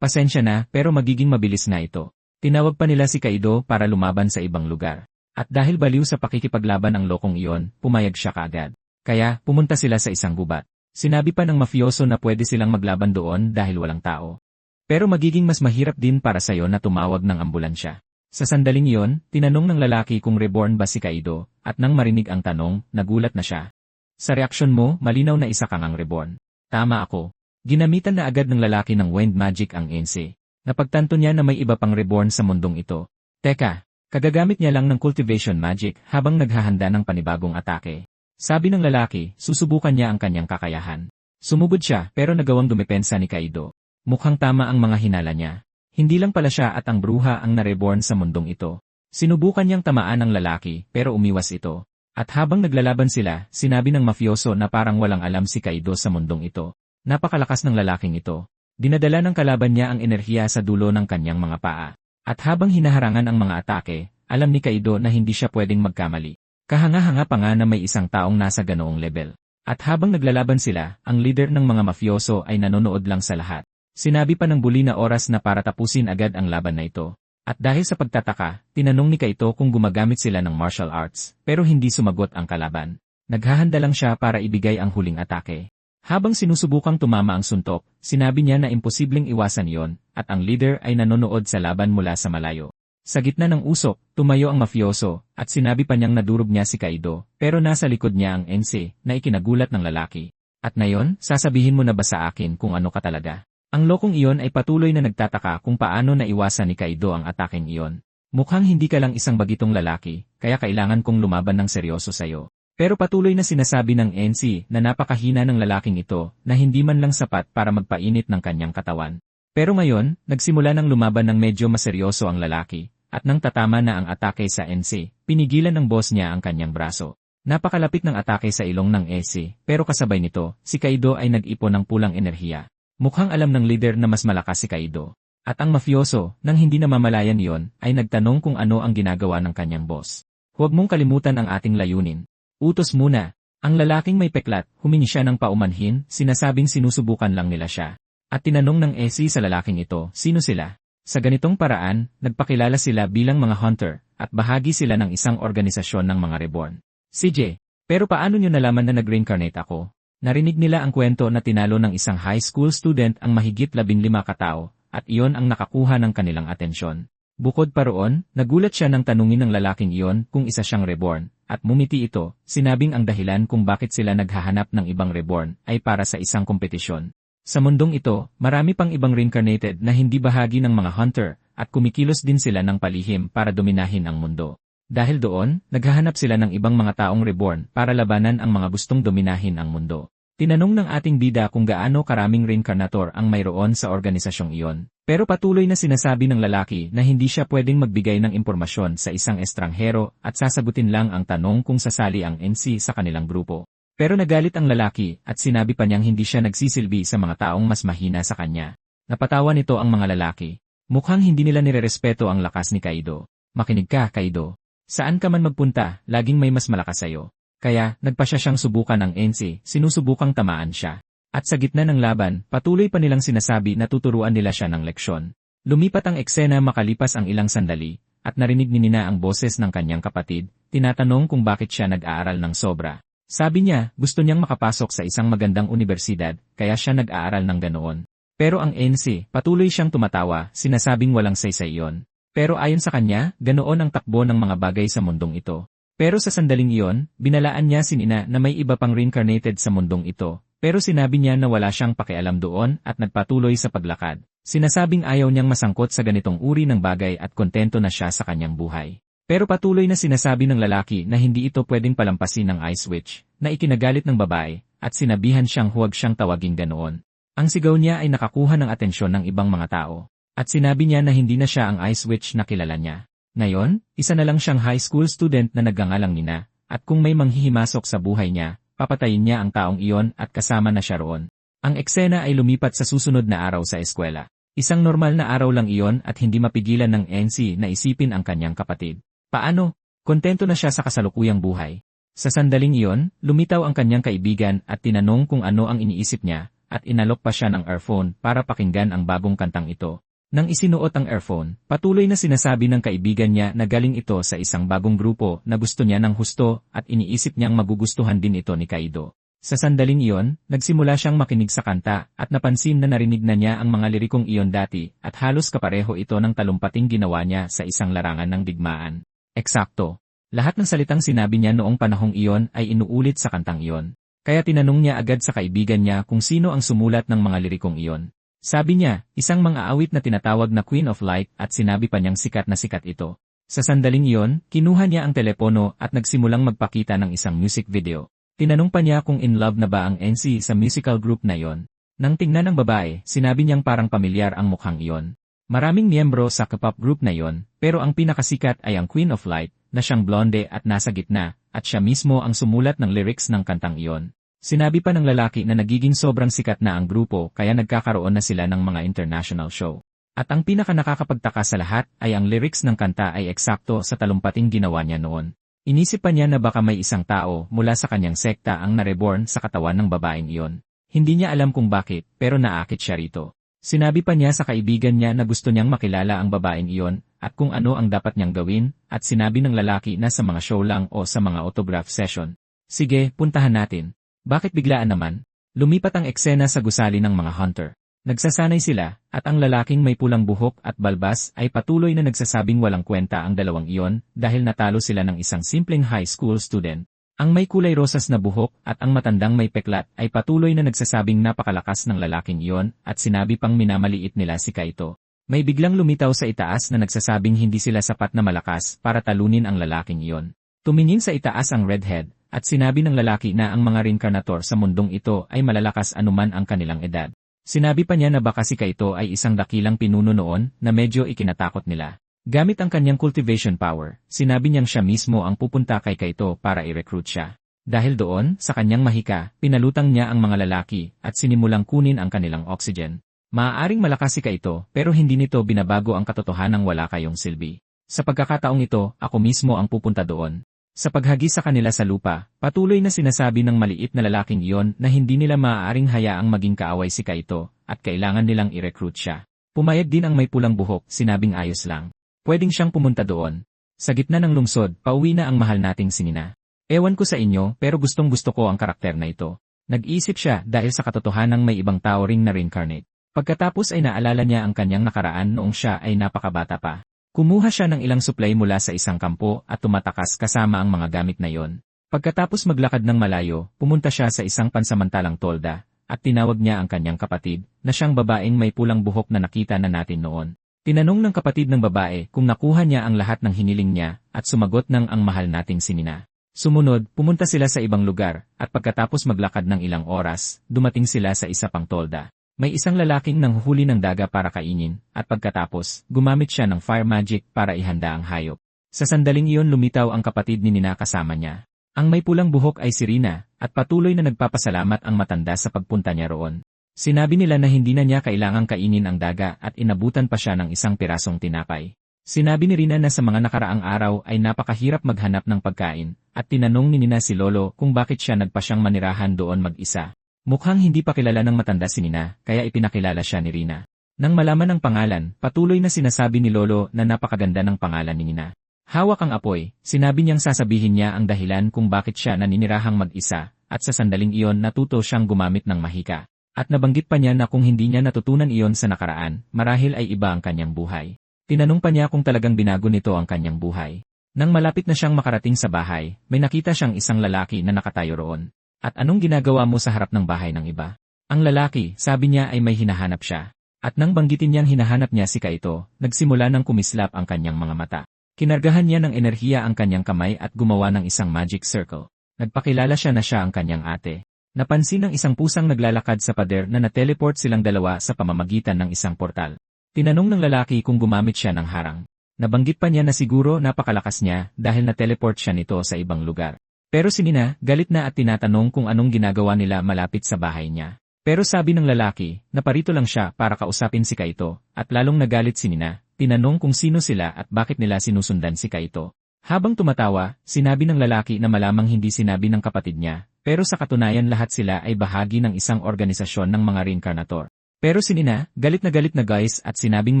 A: Pasensya na, pero magiging mabilis na ito. Tinawag pa nila si Kaido para lumaban sa ibang lugar. At dahil baliw sa pakikipaglaban ang lokong iyon, pumayag siya kaagad. Kaya, pumunta sila sa isang gubat. Sinabi pa ng mafioso na pwede silang maglaban doon dahil walang tao. Pero magiging mas mahirap din para sayo na tumawag ng ambulansya. Sa sandaling iyon, tinanong ng lalaki kung reborn ba si Kaido, at nang marinig ang tanong, nagulat na siya. Sa reaksyon mo, malinaw na isa kang ang reborn. Tama ako. Ginamitan na agad ng lalaki ng wind magic ang NC. Napagtanto niya na may iba pang reborn sa mundong ito. Teka, kagagamit niya lang ng cultivation magic habang naghahanda ng panibagong atake. Sabi ng lalaki, susubukan niya ang kanyang kakayahan. Sumugod siya pero nagawang dumepensa ni Kaido. Mukhang tama ang mga hinala niya. Hindi lang pala siya at ang bruha ang nareborn sa mundong ito. Sinubukan niyang tamaan ang lalaki pero umiwas ito. At habang naglalaban sila, sinabi ng mafioso na parang walang alam si Kaido sa mundong ito. Napakalakas ng lalaking ito. Dinadala ng kalaban niya ang enerhiya sa dulo ng kanyang mga paa. At habang hinaharangan ang mga atake, alam ni Kaido na hindi siya pwedeng magkamali. Kahanga-hanga pa nga na may isang taong nasa ganoong level. At habang naglalaban sila, ang leader ng mga mafioso ay nanonood lang sa lahat. Sinabi pa ng bully na oras na para tapusin agad ang laban na ito. At dahil sa pagtataka, tinanong ni Kaito kung gumagamit sila ng martial arts, pero hindi sumagot ang kalaban. Naghahanda lang siya para ibigay ang huling atake. Habang sinusubukang tumama ang suntok, sinabi niya na imposibleng iwasan iyon, at ang leader ay nanonood sa laban mula sa malayo. Sa gitna ng usok, tumayo ang mafioso, at sinabi pa niyang nadurog niya si Kaido, pero nasa likod niya ang NC, na ikinagulat ng lalaki. At ngayon, sasabihin mo na ba sa akin kung ano ka talaga? Ang lokong iyon ay patuloy na nagtataka kung paano naiwasan ni Kaido ang ataking iyon. Mukhang hindi ka lang isang bagitong lalaki, kaya kailangan kong lumaban ng seryoso sa'yo. Pero patuloy na sinasabi ng NC na napakahina ng lalaking ito na hindi man lang sapat para magpainit ng kanyang katawan. Pero ngayon, nagsimula ng lumaban ng medyo maseryoso ang lalaki, at nang tatama na ang atake sa NC, pinigilan ng boss niya ang kanyang braso. Napakalapit ng atake sa ilong ng NC, pero kasabay nito, si Kaido ay nag-ipon ng pulang enerhiya. Mukhang alam ng leader na mas malakas si Kaido. At ang mafioso, nang hindi namamalayan iyon, ay nagtanong kung ano ang ginagawa ng kanyang boss. Huwag mong kalimutan ang ating layunin. Utos muna. Ang lalaking may peklat, humingi siya ng paumanhin, sinasabing sinusubukan lang nila siya. At tinanong ng NC sa lalaking ito, sino sila? Sa ganitong paraan, nagpakilala sila bilang mga hunter, at bahagi sila ng isang organisasyon ng mga reborn. CJ, pero paano nyo nalaman na nag-reincarnate ako? Narinig nila ang kwento na tinalo ng isang high school student ang mahigit 15 katao, at iyon ang nakakuha ng kanilang atensyon. Bukod pa roon, nagulat siya nang tanungin ng lalaking iyon kung isa siyang reborn, at mumiti ito, sinabing ang dahilan kung bakit sila naghahanap ng ibang reborn ay para sa isang kompetisyon. Sa mundong ito, marami pang ibang reincarnated na hindi bahagi ng mga hunter, at kumikilos din sila ng palihim para dominahin ang mundo. Dahil doon, naghahanap sila ng ibang mga taong reborn para labanan ang mga gustong dominahin ang mundo. Tinanong ng ating bida kung gaano karaming reincarnator ang mayroon sa organisasyong iyon. Pero patuloy na sinasabi ng lalaki na hindi siya pwedeng magbigay ng impormasyon sa isang estranghero at sasagutin lang ang tanong kung sasali ang NC sa kanilang grupo. Pero nagalit ang lalaki at sinabi pa niyang hindi siya nagsisilbi sa mga taong mas mahina sa kanya. Napatawa nito ang mga lalaki. Mukhang hindi nila nirerespeto ang lakas ni Kaido. Makinig ka, Kaido. Saan ka man magpunta, laging may mas malakas sa'yo. Kaya, nagpa siya siyang subukan ng NC, sinusubukang tamaan siya. At sa gitna ng laban, patuloy pa nilang sinasabi na tuturuan nila siya ng leksyon. Lumipat ang eksena makalipas ang ilang sandali, at narinig ni Nina ang boses ng kanyang kapatid, tinatanong kung bakit siya nag-aaral ng sobra. Sabi niya, gusto niyang makapasok sa isang magandang universidad, kaya siya nag-aaral ng ganoon. Pero ang NC, patuloy siyang tumatawa, sinasabing walang saysay iyon. Pero ayon sa kanya, ganoon ang takbo ng mga bagay sa mundong ito. Pero sa sandaling iyon, binalaan niya si Nina na may iba pang reincarnated sa mundong ito. Pero sinabi niya na wala siyang pakialam doon at nagpatuloy sa paglakad. Sinasabing ayaw niyang masangkot sa ganitong uri ng bagay at kontento na siya sa kanyang buhay. Pero patuloy na sinasabi ng lalaki na hindi ito pwedeng palampasin ng ice witch, na ikinagalit ng babae, at sinabihan siyang huwag siyang tawaging ganoon. Ang sigaw niya ay nakakuha ng atensyon ng ibang mga tao. At sinabi niya na hindi na siya ang ice witch na kilala niya. Ngayon, isa na lang siyang high school student na nagngangalang Nina, at kung may manghihimasok sa buhay niya, papatayin niya ang taong iyon at kasama na siya roon. Ang eksena ay lumipat sa susunod na araw sa eskwela. Isang normal na araw lang iyon at hindi mapigilan ng NC na isipin ang kanyang kapatid. Paano? Kontento na siya sa kasalukuyang buhay. Sa sandaling iyon, lumitaw ang kanyang kaibigan at tinanong kung ano ang iniisip niya, at inalok pa siya ng earphone para pakinggan ang bagong kantang ito. Nang isinuot ang earphone, patuloy na sinasabi ng kaibigan niya na galing ito sa isang bagong grupo na gusto niya ng husto at iniisip niyang magugustuhan din ito ni Kaido. Sa sandaling iyon, nagsimula siyang makinig sa kanta at napansin na narinig na niya ang mga lirikong iyon dati at halos kapareho ito ng talumpating ginawa niya sa isang larangan ng digmaan. Eksakto. Lahat ng salitang sinabi niya noong panahong iyon ay inuulit sa kantang iyon. Kaya tinanong niya agad sa kaibigan niya kung sino ang sumulat ng mga lirikong iyon. Sabi niya, isang mang-aawit na tinatawag na Queen of Light at sinabi pa niyang sikat na sikat ito. Sa sandaling iyon, kinuha niya ang telepono at nagsimulang magpakita ng isang music video. Tinanong pa niya kung in love na ba ang NC sa musical group na iyon. Nang tingnan ng babae, sinabi niyang parang pamilyar ang mukhang iyon. Maraming miyembro sa K-pop group na iyon, pero ang pinakasikat ay ang Queen of Light, na siyang blonde at nasa gitna, at siya mismo ang sumulat ng lyrics ng kantang iyon. Sinabi pa ng lalaki na nagiging sobrang sikat na ang grupo kaya nagkakaroon na sila ng mga international show. At ang pinaka-nakakapagtaka sa lahat ay ang lyrics ng kanta ay eksakto sa talumpating ginawa niya noon. Inisip pa niya na baka may isang tao mula sa kanyang sekta ang nareborn sa katawan ng babaeng iyon. Hindi niya alam kung bakit, pero naakit siya rito. Sinabi pa niya sa kaibigan niya na gusto niyang makilala ang babaeng iyon at kung ano ang dapat niyang gawin at sinabi ng lalaki na sa mga show lang o sa mga autograph session. Sige, puntahan natin. Bakit biglaan naman? Lumipat ang eksena sa gusali ng mga hunter. Nagsasanay sila, at ang lalaking may pulang buhok at balbas ay patuloy na nagsasabing walang kwenta ang dalawang iyon dahil natalo sila ng isang simpleng high school student. Ang may kulay rosas na buhok at ang matandang may peklat ay patuloy na nagsasabing napakalakas ng lalaking iyon at sinabi pang minamaliit nila si Kaito. May biglang lumitaw sa itaas na nagsasabing hindi sila sapat na malakas para talunin ang lalaking iyon. Tumingin sa itaas ang redhead, at sinabi ng lalaki na ang mga reincarnator sa mundong ito ay malalakas anuman ang kanilang edad. Sinabi pa niya na baka si Kaito ay isang dakilang pinuno noon na medyo ikinatakot nila. Gamit ang kanyang cultivation power, sinabi niyang siya mismo ang pupunta kay Kaito para i-recruit siya. Dahil doon, sa kanyang mahika, pinalutang niya ang mga lalaki at sinimulang kunin ang kanilang oxygen. Maaaring malakas si Kaito pero hindi nito binabago ang katotohanang wala kayong silbi. Sa pagkakataong ito, ako mismo ang pupunta doon. Sa paghagi sa kanila sa lupa, patuloy na sinasabi ng maliit na lalaking iyon na hindi nila maaaring hayaang maging kaaway si Kaito at kailangan nilang i-recruit siya. Pumayag din ang may pulang buhok, sinabing ayos lang. Pwedeng siyang pumunta doon. Sa gitna ng lungsod, pauwi na ang mahal nating si Nina. Ewan ko sa inyo pero gustong-gusto ko ang karakter na ito. Nag-iisip siya dahil sa katotohanang may ibang tao ring na reincarnate. Pagkatapos ay naalala niya ang kanyang nakaraan noong siya ay napakabata pa. Kumuha siya ng ilang supply mula sa isang kampo at tumatakas kasama ang mga gamit na iyon. Pagkatapos maglakad ng malayo, pumunta siya sa isang pansamantalang tolda at tinawag niya ang kanyang kapatid na siyang babaeng may pulang buhok na nakita na natin noon. Tinanong ng kapatid ng babae kung nakuha niya ang lahat ng hiniling niya at sumagot ng ang mahal nating si Nina. Sumunod, pumunta sila sa ibang lugar, at pagkatapos maglakad ng ilang oras, dumating sila sa isa pang tolda. May isang lalaking nanghuhuli ng daga para kainin, at pagkatapos, gumamit siya ng fire magic para ihanda ang hayop. Sa sandaling iyon lumitaw ang kapatid ni Nina kasama niya. Ang may pulang buhok ay si Rina, at patuloy na nagpapasalamat ang matanda sa pagpunta niya roon. Sinabi nila na hindi na niya kailangang kainin ang daga at inabutan pa siya ng isang pirasong tinapay. Sinabi ni Rina na sa mga nakaraang araw ay napakahirap maghanap ng pagkain, at tinanong ni Nina si Lolo kung bakit siya nagpasyang manirahan doon mag-isa. Mukhang hindi pa kilala ng matanda si Nina, kaya ipinakilala siya ni Rina. Nang malaman ang pangalan, patuloy na sinasabi ni Lolo na napakaganda ng pangalan ni Nina. Hawak ang apoy, sinabi niyang sasabihin niya ang dahilan kung bakit siya naninirahang mag-isa, at sa sandaling iyon natuto siyang gumamit ng mahika. At nabanggit pa niya na kung hindi niya natutunan iyon sa nakaraan, marahil ay iba ang kanyang buhay. Tinanong pa niya kung talagang binago nito ang kanyang buhay. Nang malapit na siyang makarating sa bahay, may nakita siyang isang lalaki na nakatayo roon. At anong ginagawa mo sa harap ng bahay ng iba? Ang lalaki, sabi niya ay may hinahanap siya. At nang banggitin niyang hinahanap niya si Kaito, nagsimula ng kumislap ang kanyang mga mata. Kinargahan niya ng enerhiya ang kanyang kamay at gumawa ng isang magic circle. Nagpakilala siya na siya ang kanyang ate. Napansin ng isang pusang naglalakad sa pader na na-teleport silang dalawa sa pamamagitan ng isang portal. Tinanong ng lalaki kung gumamit siya ng harang. Nabanggit pa niya na siguro napakalakas niya dahil na-teleport siya nito sa ibang lugar. Pero si Nina, galit na at tinatanong kung anong ginagawa nila malapit sa bahay niya. Pero sabi ng lalaki, naparito lang siya para kausapin si Kaito, at lalong nagalit si Nina, tinanong kung sino sila at bakit nila sinusundan si Kaito. Habang tumatawa, sinabi ng lalaki na malamang hindi sinabi ng kapatid niya, pero sa katunayan lahat sila ay bahagi ng isang organisasyon ng mga reincarnator. Pero si Nina, galit na guys at sinabing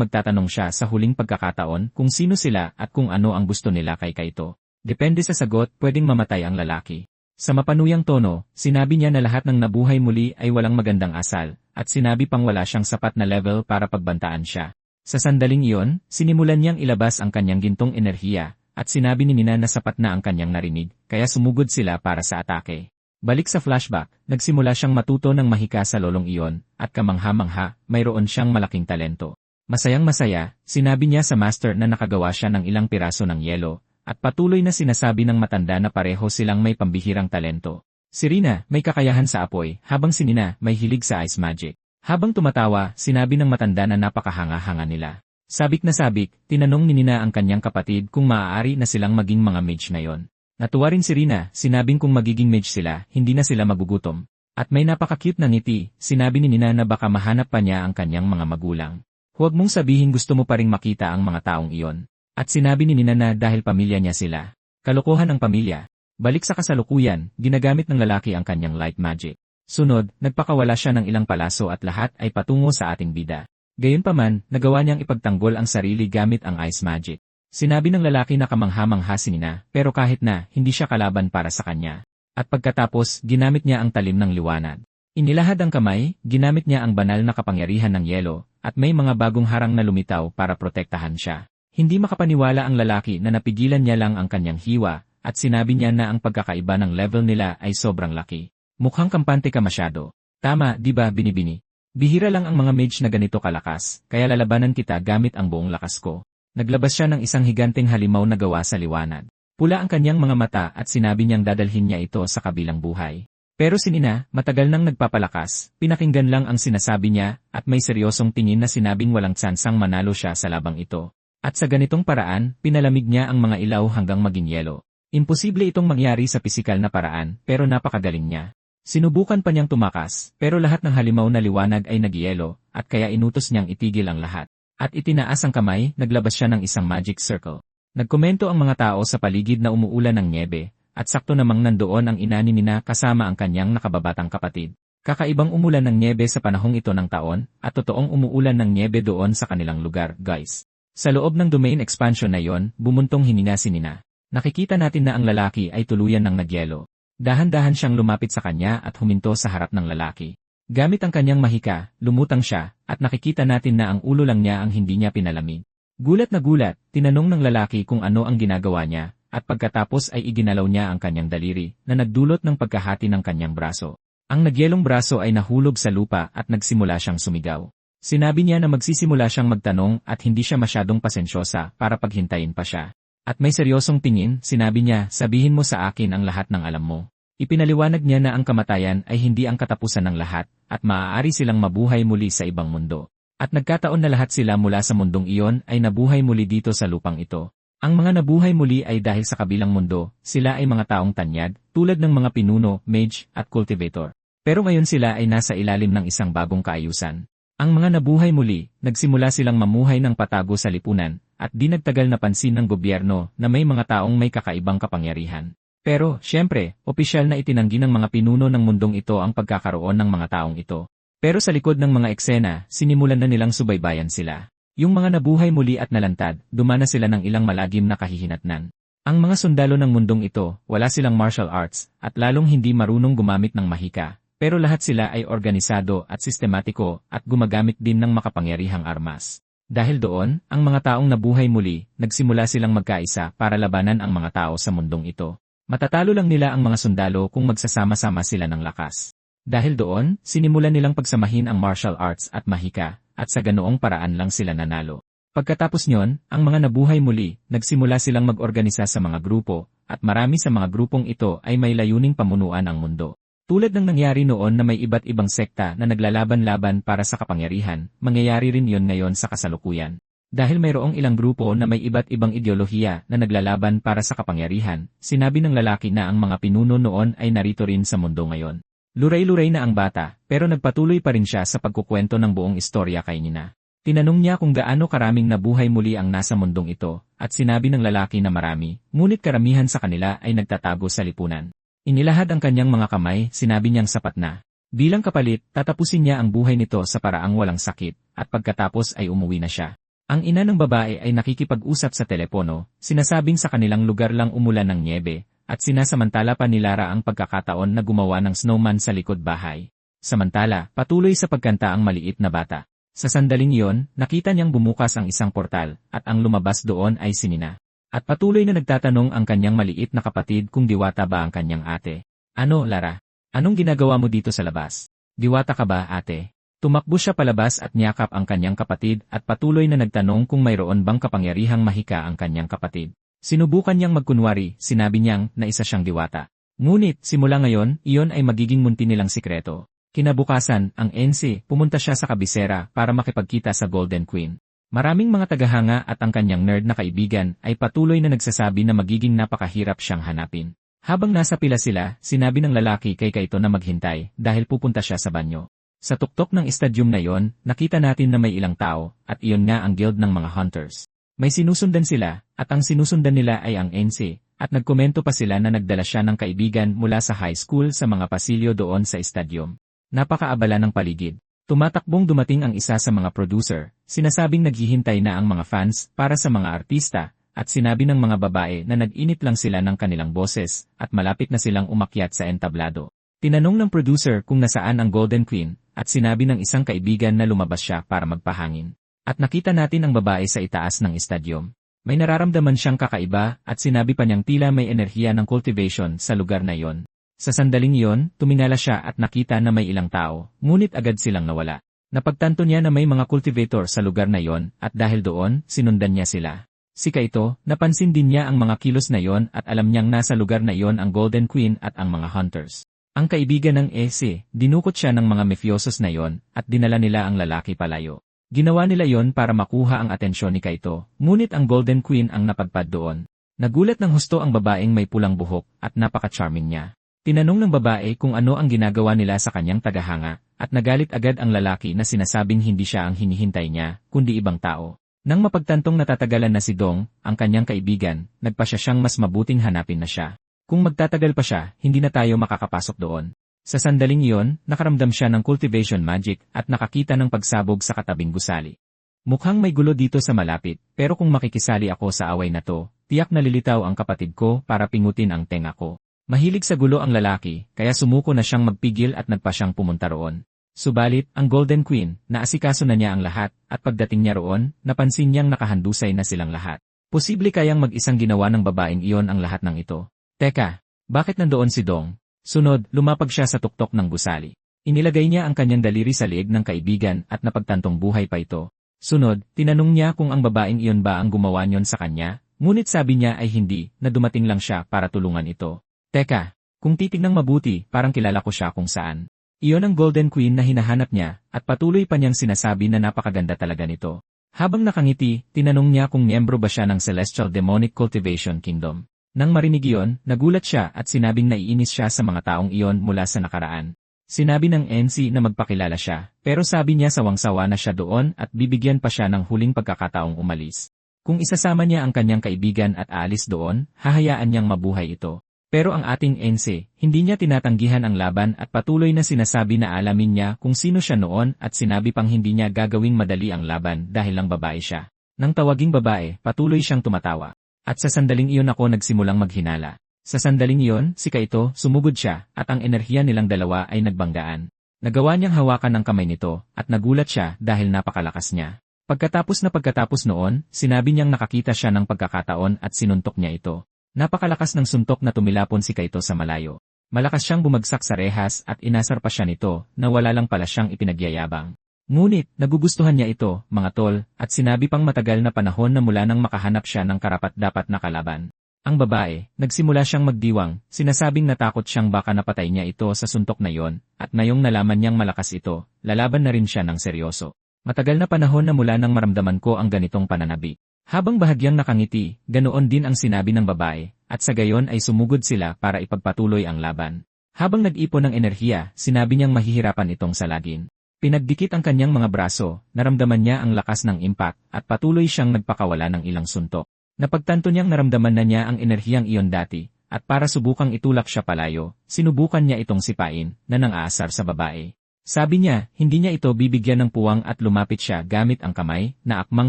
A: magtatanong siya sa huling pagkakataon kung sino sila at kung ano ang gusto nila kay Kaito. Depende sa sagot, pwedeng mamatay ang lalaki. Sa mapanuyang tono, sinabi niya na lahat ng nabuhay muli ay walang magandang asal, at sinabi pang wala siyang sapat na level para pagbantaan siya. Sa sandaling iyon, sinimulan niyang ilabas ang kanyang gintong enerhiya, at sinabi ni Nina na sapat na ang kanyang narinig, kaya sumugod sila para sa atake. Balik sa flashback, nagsimula siyang matuto ng mahika sa lolong iyon, at kamangha-mangha, mayroon siyang malaking talento. Masayang-masaya, sinabi niya sa master na nakagawa siya ng ilang piraso ng yelo, at patuloy na sinasabi ng matanda na pareho silang may pambihirang talento. Si Rina, may kakayahan sa apoy, habang si Nina, may hilig sa ice magic. Habang tumatawa, sinabi ng matanda na napakahanga-hanga nila. Sabik na sabik, tinanong ni Nina ang kanyang kapatid kung maaari na silang maging mga mage na yon. Natuwa rin si Rina, sinabing kung magiging mage sila, hindi na sila magugutom. At may napaka-cute na ngiti, sinabi ni Nina na baka mahanap pa niya ang kanyang mga magulang. Huwag mong sabihin gusto mo pa ring makita ang mga taong iyon. At sinabi ni Nina na dahil pamilya niya sila. Kalokohan ang pamilya. Balik sa kasalukuyan, ginagamit ng lalaki ang kanyang light magic. Sunod, nagpakawala siya ng ilang palaso at lahat ay patungo sa ating bida. Gayunpaman, nagawa niyang ipagtanggol ang sarili gamit ang ice magic. Sinabi ng lalaki na kamangha-mangha si Nina, pero kahit na, hindi siya kalaban para sa kanya. At pagkatapos, ginamit niya ang talim ng liwanag. Inilahad ang kamay, ginamit niya ang banal na kapangyarihan ng yelo, at may mga bagong harang na lumitaw para protektahan siya. Hindi makapaniwala ang lalaki na napigilan niya lang ang kanyang hiwa, at sinabi niya na ang pagkakaiba ng level nila ay sobrang laki. Mukhang kampante ka masyado. Tama, di ba, Binibini? Bihira lang ang mga mage na ganito kalakas, kaya lalabanan kita gamit ang buong lakas ko. Naglabas siya ng isang higanteng halimaw na gawa sa liwanag. Pula ang kanyang mga mata at sinabi niyang dadalhin niya ito sa kabilang buhay. Pero si Nina, matagal nang nagpapalakas, pinakinggan lang ang sinasabi niya, at may seryosong tingin na sinabing walang tsansang manalo siya sa labang ito. At sa ganitong paraan, pinalamig niya ang mga ilaw hanggang maging yelo. Imposible itong mangyari sa pisikal na paraan, pero napakagaling niya. Sinubukan pa niyang tumakas, pero lahat ng halimaw na liwanag ay nagyelo, at kaya inutos niyang itigil ang lahat. At itinaas ang kamay, naglabas siya ng isang magic circle. Nagkomento ang mga tao sa paligid na umuulan ng nyebe, at sakto namang nandoon ang ina ni Nina kasama ang kanyang nakababatang kapatid. Kakaibang umulan ng nyebe sa panahong ito ng taon, at totoong umuulan ng nyebe doon sa kanilang lugar, guys. Sa loob ng domain expansion na yon, bumuntong hininga si Nina. Nakikita natin na ang lalaki ay tuluyan ng nagyelo. Dahan-dahan siyang lumapit sa kanya at huminto sa harap ng lalaki. Gamit ang kanyang mahika, lumutang siya, at nakikita natin na ang ulo lang niya ang hindi niya pinalamig. Gulat na gulat, tinanong ng lalaki kung ano ang ginagawa niya, at pagkatapos ay iginalaw niya ang kanyang daliri, na nagdulot ng pagkahati ng kanyang braso. Ang nagyelong braso ay nahulog sa lupa at nagsimula siyang sumigaw. Sinabi niya na magsisimula siyang magtanong at hindi siya masyadong pasensyosa para paghintayin pa siya. At may seryosong tingin, sinabi niya, sabihin mo sa akin ang lahat ng alam mo. Ipinaliwanag niya na ang kamatayan ay hindi ang katapusan ng lahat, at maaari silang mabuhay muli sa ibang mundo. At nagkataon na lahat sila mula sa mundong iyon ay nabuhay muli dito sa lupang ito. Ang mga nabuhay muli ay dahil sa kabilang mundo, sila ay mga taong tanyag, tulad ng mga pinuno, mage, at cultivator. Pero ngayon sila ay nasa ilalim ng isang bagong kaayusan. Ang mga nabuhay muli, nagsimula silang mamuhay ng patago sa lipunan, at di nagtagal napansin ng gobyerno na may mga taong may kakaibang kapangyarihan. Pero, syempre, opisyal na itinanggi ng mga pinuno ng mundong ito ang pagkakaroon ng mga taong ito. Pero sa likod ng mga eksena, sinimulan na nilang subaybayan sila. Yung mga nabuhay muli at nalantad, dumana sila ng ilang malagim na kahihinatnan. Ang mga sundalo ng mundong ito, wala silang martial arts, at lalong hindi marunong gumamit ng mahika, pero lahat sila ay organisado at sistematiko at gumagamit din ng makapangyarihang armas. Dahil doon, ang mga taong nabuhay muli, nagsimula silang magkaisa para labanan ang mga tao sa mundong ito. Matatalo lang nila ang mga sundalo kung magsasama-sama sila ng lakas. Dahil doon, sinimulan nilang pagsamahin ang martial arts at mahika, at sa ganoong paraan lang sila nanalo. Pagkatapos nyon, ang mga nabuhay muli, nagsimula silang mag-organisa sa mga grupo, at marami sa mga grupong ito ay may layuning pamunuan ang mundo. Tulad ng nangyari noon na may iba't ibang sekta na naglalaban-laban para sa kapangyarihan, mangyayari rin yon ngayon sa kasalukuyan. Dahil mayroong ilang grupo na may iba't ibang ideolohiya na naglalaban para sa kapangyarihan, sinabi ng lalaki na ang mga pinuno noon ay narito rin sa mundo ngayon. Luray-luray na ang bata, pero nagpatuloy pa rin siya sa pagkukwento ng buong istorya kay Nina. Tinanong niya kung gaano karaming nabuhay muli ang nasa mundong ito, at sinabi ng lalaki na marami, ngunit karamihan sa kanila ay nagtatago sa lipunan. Inilahad ang kanyang mga kamay, sinabi niyang sapat na. Bilang kapalit, tatapusin niya ang buhay nito sa paraang walang sakit, at pagkatapos ay umuwi na siya. Ang ina ng babae ay nakikipag-usap sa telepono, sinasabing sa kanilang lugar lang umulan ng nyebe, at sinasamantala pa ni Lara ang pagkakataon na gumawa ng snowman sa likod bahay. Samantala, patuloy sa pagkanta ang maliit na bata. Sa sandaling iyon, nakita niyang bumukas ang isang portal, at ang lumabas doon ay si Nina. At patuloy na nagtatanong ang kanyang maliit na kapatid kung diwata ba ang kanyang ate. Ano, Lara? Anong ginagawa mo dito sa labas? Diwata ka ba, ate? Tumakbo siya palabas at niyakap ang kanyang kapatid at patuloy na nagtanong kung mayroon bang kapangyarihang mahika ang kanyang kapatid. Sinubukan niyang magkunwari, sinabi niyang na isa siyang diwata. Ngunit, simula ngayon, iyon ay magiging munti nilang sikreto. Kinabukasan, ang NC, pumunta siya sa kabisera para makipagkita sa Golden Queen. Maraming mga tagahanga at ang kanyang nerd na kaibigan ay patuloy na nagsasabi na magiging napakahirap siyang hanapin. Habang nasa pila sila, sinabi ng lalaki kay Kaito na maghintay dahil pupunta siya sa banyo. Sa tuktok ng estadyum na yon, nakita natin na may ilang tao, at iyon nga ang guild ng mga hunters. May sinusundan sila, at ang sinusundan nila ay ang NC, at nagkomento pa sila na nagdala siya ng kaibigan mula sa high school sa mga pasilyo doon sa estadyum. Napakaabala ng paligid. Tumatakbong dumating ang isa sa mga producer, sinasabing naghihintay na ang mga fans para sa mga artista, at sinabi ng mga babae na nag-init lang sila ng kanilang boses, at malapit na silang umakyat sa entablado. Tinanong ng producer kung nasaan ang Golden Queen, at sinabi ng isang kaibigan na lumabas siya para magpahangin. At nakita natin ang babae sa itaas ng estadyum. May nararamdaman siyang kakaiba at sinabi pa niyang tila may enerhiya ng cultivation sa lugar na yon. Sa sandaling iyon, tumingala siya at nakita na may ilang tao, ngunit agad silang nawala. Napagtanto niya na may mga cultivator sa lugar na yon at dahil doon, sinundan niya sila. Si Kaito, napansin din niya ang mga kilos na yon at alam niyang nasa lugar na yon ang Golden Queen at ang mga hunters. Ang kaibigan ng EC, dinukot siya ng mga mafiosos na yon at dinala nila ang lalaki palayo. Ginawa nila yon para makuha ang atensyon ni Kaito, ngunit ang Golden Queen ang napagpad doon. Nagulat ng husto ang babaeng may pulang buhok at napaka-charming niya. Tinanong ng babae kung ano ang ginagawa nila sa kanyang tagahanga at nagalit agad ang lalaki na sinasabing hindi siya ang hinihintay niya, kundi ibang tao. Nang mapagtantong natatagalan na si Dong, ang kanyang kaibigan, nagpasya siyang mas mabuting hanapin na siya. Kung magtatagal pa siya, hindi na tayo makakapasok doon. Sa sandaling iyon, nakaramdam siya ng cultivation magic at nakakita ng pagsabog sa katabing gusali. Mukhang may gulo dito sa malapit, pero kung makikisali ako sa away na to, tiyak nalilitaw ang kapatid ko para pingutin ang tenga ko. Mahilig sa gulo ang lalaki, kaya sumuko na siyang magpigil at nagpa siyang pumunta roon. Subalit, ang Golden Queen, naasikaso na niya ang lahat, at pagdating niya roon, napansin niyang nakahandusay na silang lahat. Posible kayang mag-isang ginawa ng babaeng iyon ang lahat ng ito. Teka, bakit nandoon si Dong? Sunod, lumapag siya sa tuktok ng gusali. Inilagay niya ang kanyang daliri sa leeg ng kaibigan at napagtantong buhay pa ito. Sunod, tinanong niya kung ang babaeng iyon ba ang gumawa niyon sa kanya, Ngunit sabi niya ay hindi, na dumating lang siya para tulungan ito. Teka, kung titignang mabuti, parang kilala ko siya kung saan. Iyon ang Golden Queen na hinahanap niya, at patuloy pa niyang sinasabi na napakaganda talaga nito. Habang nakangiti, tinanong niya kung miyembro ba siya ng Celestial Demonic Cultivation Kingdom. Nang marinig iyon, nagulat siya at sinabing naiinis siya sa mga taong iyon mula sa nakaraan. Sinabi ng NC na magpakilala siya, pero sabi niya sawang-sawa na siya doon at bibigyan pa siya ng huling pagkakataong umalis. Kung isasama niya ang kanyang kaibigan at aalis doon, hahayaan niyang mabuhay ito. Pero ang ating NC, hindi niya tinatanggihan ang laban at patuloy na sinasabi na alamin niya kung sino siya noon at sinabi pang hindi niya gagawing madali ang laban dahil lang babae siya. Nang tawaging babae, patuloy siyang tumatawa. At sa sandaling iyon ako nagsimulang maghinala. Sa sandaling iyon, si Kaito, sumugod siya, at ang enerhiya nilang dalawa ay nagbanggaan. Nagawa niyang hawakan ang kamay nito, at nagulat siya dahil napakalakas niya. Pagkatapos noon, sinabi niyang nakakita siya ng pagkakataon at sinuntok niya ito. Napakalakas ng suntok na tumilapon si Kaito sa malayo. Malakas siyang bumagsak sa rehas at inasar pa siya nito, na wala lang pala siyang ipinagyayabang. Ngunit, nagugustuhan niya ito, mga tol, at sinabi pang matagal na panahon na mula nang makahanap siya ng karapat-dapat na kalaban. Ang babae, nagsimula siyang magdiwang, sinasabing natakot siyang baka napatay niya ito sa suntok na yon, at ngayong nalaman niyang malakas ito, lalaban na rin siya ng seryoso. Matagal na panahon na mula nang maramdaman ko ang ganitong pananabi. Habang bahagyang nakangiti, ganoon din ang sinabi ng babae, at sa gayon ay sumugod sila para ipagpatuloy ang laban. Habang nag-ipon ng enerhiya, sinabi niyang mahihirapan itong salagin. Pinagdikit ang kanyang mga braso, naramdaman niya ang lakas ng impact, at patuloy siyang nagpakawala ng ilang suntok. Napagtanto niyang naramdaman na niya ang enerhiyang iyon dati, at para subukang itulak siya palayo, sinubukan niya itong sipain, na nang-aasar sa babae. Sabi niya, hindi niya ito bibigyan ng puwang at lumapit siya gamit ang kamay, na akmang